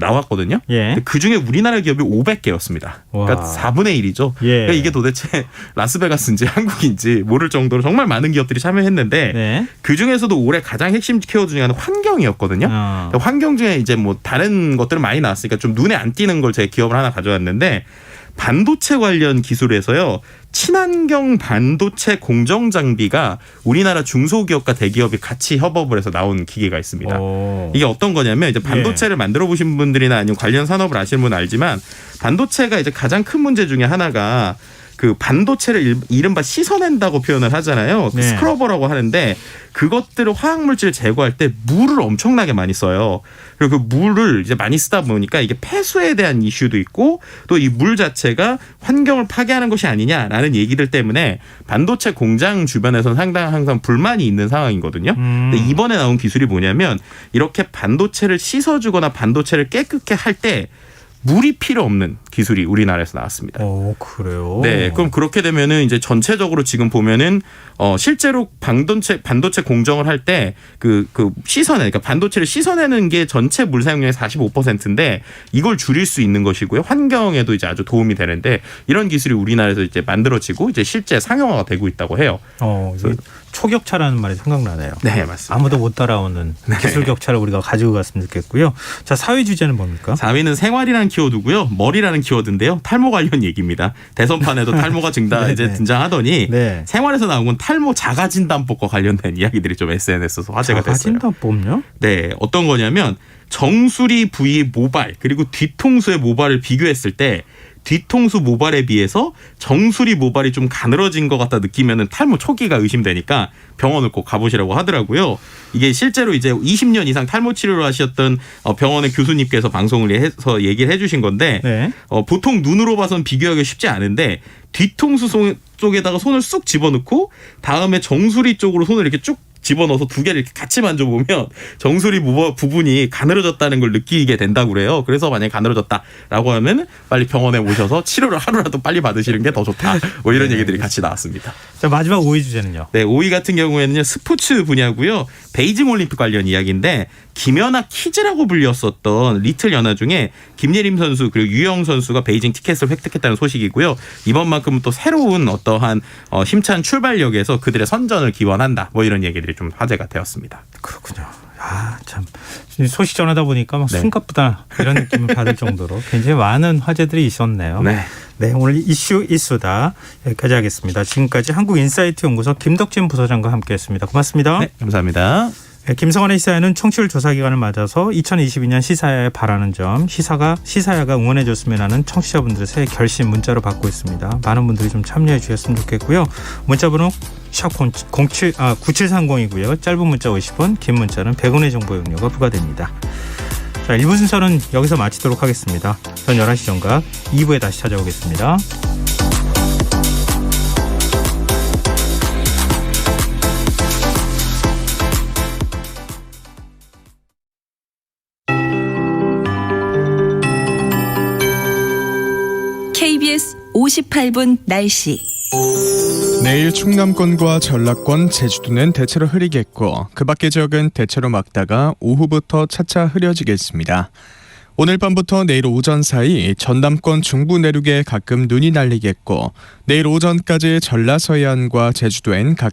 나왔거든요. 예. 그 중에 우리나라 기업이 500개였습니다. 그러니까 4분의 1이죠. 예. 그러니까 이게 도대체 라스베가스인지 한국인지 모를 정도로 정말 많은 기업들이 참여했는데 네. 그 중에서도 올해 가장 핵심 키워드 중에 하나는 환경이었거든요. 환경 중에 이제 뭐 다른 것들은 많이 나왔으니까 좀 눈에 안 띄는 걸 제 기업을 하나 가져왔는데 반도체 관련 기술에서요. 친환경 반도체 공정 장비가 우리나라 중소기업과 대기업이 같이 협업을 해서 나온 기계가 있습니다. 오. 이게 어떤 거냐면 이제 반도체를 만들어 보신 분들이나 아니면 관련 산업을 아시는 분은 알지만 반도체가 이제 가장 큰 문제 중에 하나가 그 반도체를 이른바 씻어낸다고 표현을 하잖아요. 그 네. 스크러버라고 하는데 그것들을 화학물질을 제거할 때 물을 엄청나게 많이 써요. 그리고 그 물을 이제 많이 쓰다 보니까 이게 폐수에 대한 이슈도 있고 또 이 물 자체가 환경을 파괴하는 것이 아니냐라는 얘기들 때문에 반도체 공장 주변에서는 상당히 항상 불만이 있는 상황이거든요. 근데 이번에 나온 기술이 뭐냐면 이렇게 반도체를 씻어주거나 반도체를 깨끗게 할 때 물이 필요 없는 기술이 우리나라에서 나왔습니다. 오, 그래요? 네, 그럼 그렇게 되면은 이제 전체적으로 지금 보면은 실제로 반도체 공정을 할 때 그러니까 반도체를 씻어내는 게 전체 물 사용량의 45%인데 이걸 줄일 수 있는 것이고요. 환경에도 이제 아주 도움이 되는데 이런 기술이 우리나라에서 이제 만들어지고 이제 실제 상용화가 되고 있다고 해요. 이게 초격차라는 말이 생각나네요. 네, 맞습니다. 아무도 못 따라오는 기술 격차를 우리가 가지고 갔으면 좋겠고요. 자, 4위 주제는 뭡니까? 4위는 생활이라는 키워드고요. 머리라는 키워드인데요. 탈모 관련 얘기입니다. 대선판에도 탈모가 이제 등장하더니 네. 생활에서 나온 건 탈모 자가진단법과 관련된 이야기들이 좀 SNS에서 화제가 됐어요. 자가진단법요? 네, 어떤 거냐면 정수리 부위 모발 그리고 뒤통수의 모발을 비교했을 때 뒤통수 모발에 비해서 정수리 모발이 좀 가늘어진 것 같다 느끼면은 탈모 초기가 의심되니까 병원을 꼭 가보시라고 하더라고요. 이게 실제로 이제 20년 이상 탈모 치료를 하셨던 병원의 교수님께서 방송을 해서 얘기를 해주신 건데 네. 보통 눈으로 봐선 비교하기 쉽지 않은데 뒤통수 쪽에다가 손을 쑥 집어넣고 다음에 정수리 쪽으로 손을 이렇게 쭉 집어넣어서 두 개를 이렇게 같이 만져보면 정수리 부분이 가늘어졌다는 걸 느끼게 된다고 그래요. 그래서 만약에 가늘어졌다라고 하면 빨리 병원에 오셔서 치료를 하루라도 빨리 받으시는 게 더 좋다. 뭐 이런 얘기들이 같이 나왔습니다. 자, 마지막 5위 주제는요? 네, 5위 같은 경우에는요. 스포츠 분야고요. 베이징 올림픽 관련 이야기인데 김연아 키즈라고 불렸었던 리틀 연하 중에 김예림 선수 그리고 유영 선수가 베이징 티켓을 획득했다는 소식이고요. 이번만큼은 또 새로운 어떠한 힘찬 출발력에서 그들의 선전을 기원한다. 뭐 이런 얘기들이 좀 화제가 되었습니다. 그렇군요. 아, 참 소식 전하다 보니까 막 네. 숨가쁘다 이런 느낌을 받을 정도로 굉장히 많은 화제들이 있었네요. 네. 네, 오늘 이슈 이수다 여기까지 하겠습니다. 지금까지 한국인사이트 연구소 김덕진 부소장과 함께했습니다. 고맙습니다. 네, 감사합니다. 네, 김성환의 시사야는 청취율 조사 기간을 맞아서 2022년 시사야에 바라는 점, 시사야가 응원해 줬으면 하는 청취자분들의 새 결심 문자로 받고 있습니다. 많은 분들이 좀 참여해 주셨으면 좋겠고요. 문자번호 샵 9730이고요. 짧은 문자 50원, 긴 문자는 100원의 정보 용료가 부과됩니다. 자, 1부 순서는 여기서 마치도록 하겠습니다. 전 11시 정각 2부에 다시 찾아오겠습니다. KBS 58분 날씨. 내일 충남권과 전라권, 제주도는 대체로 흐리겠고 그 밖의 지역은 대체로 맑다가 오후부터 차차 흐려지겠습니다. 오늘 밤부터 내일 오전 사이 전남권 중부 내륙에 가끔 눈이 날리겠고 내일 오전까지 전라 서해안과 제주도엔 가끔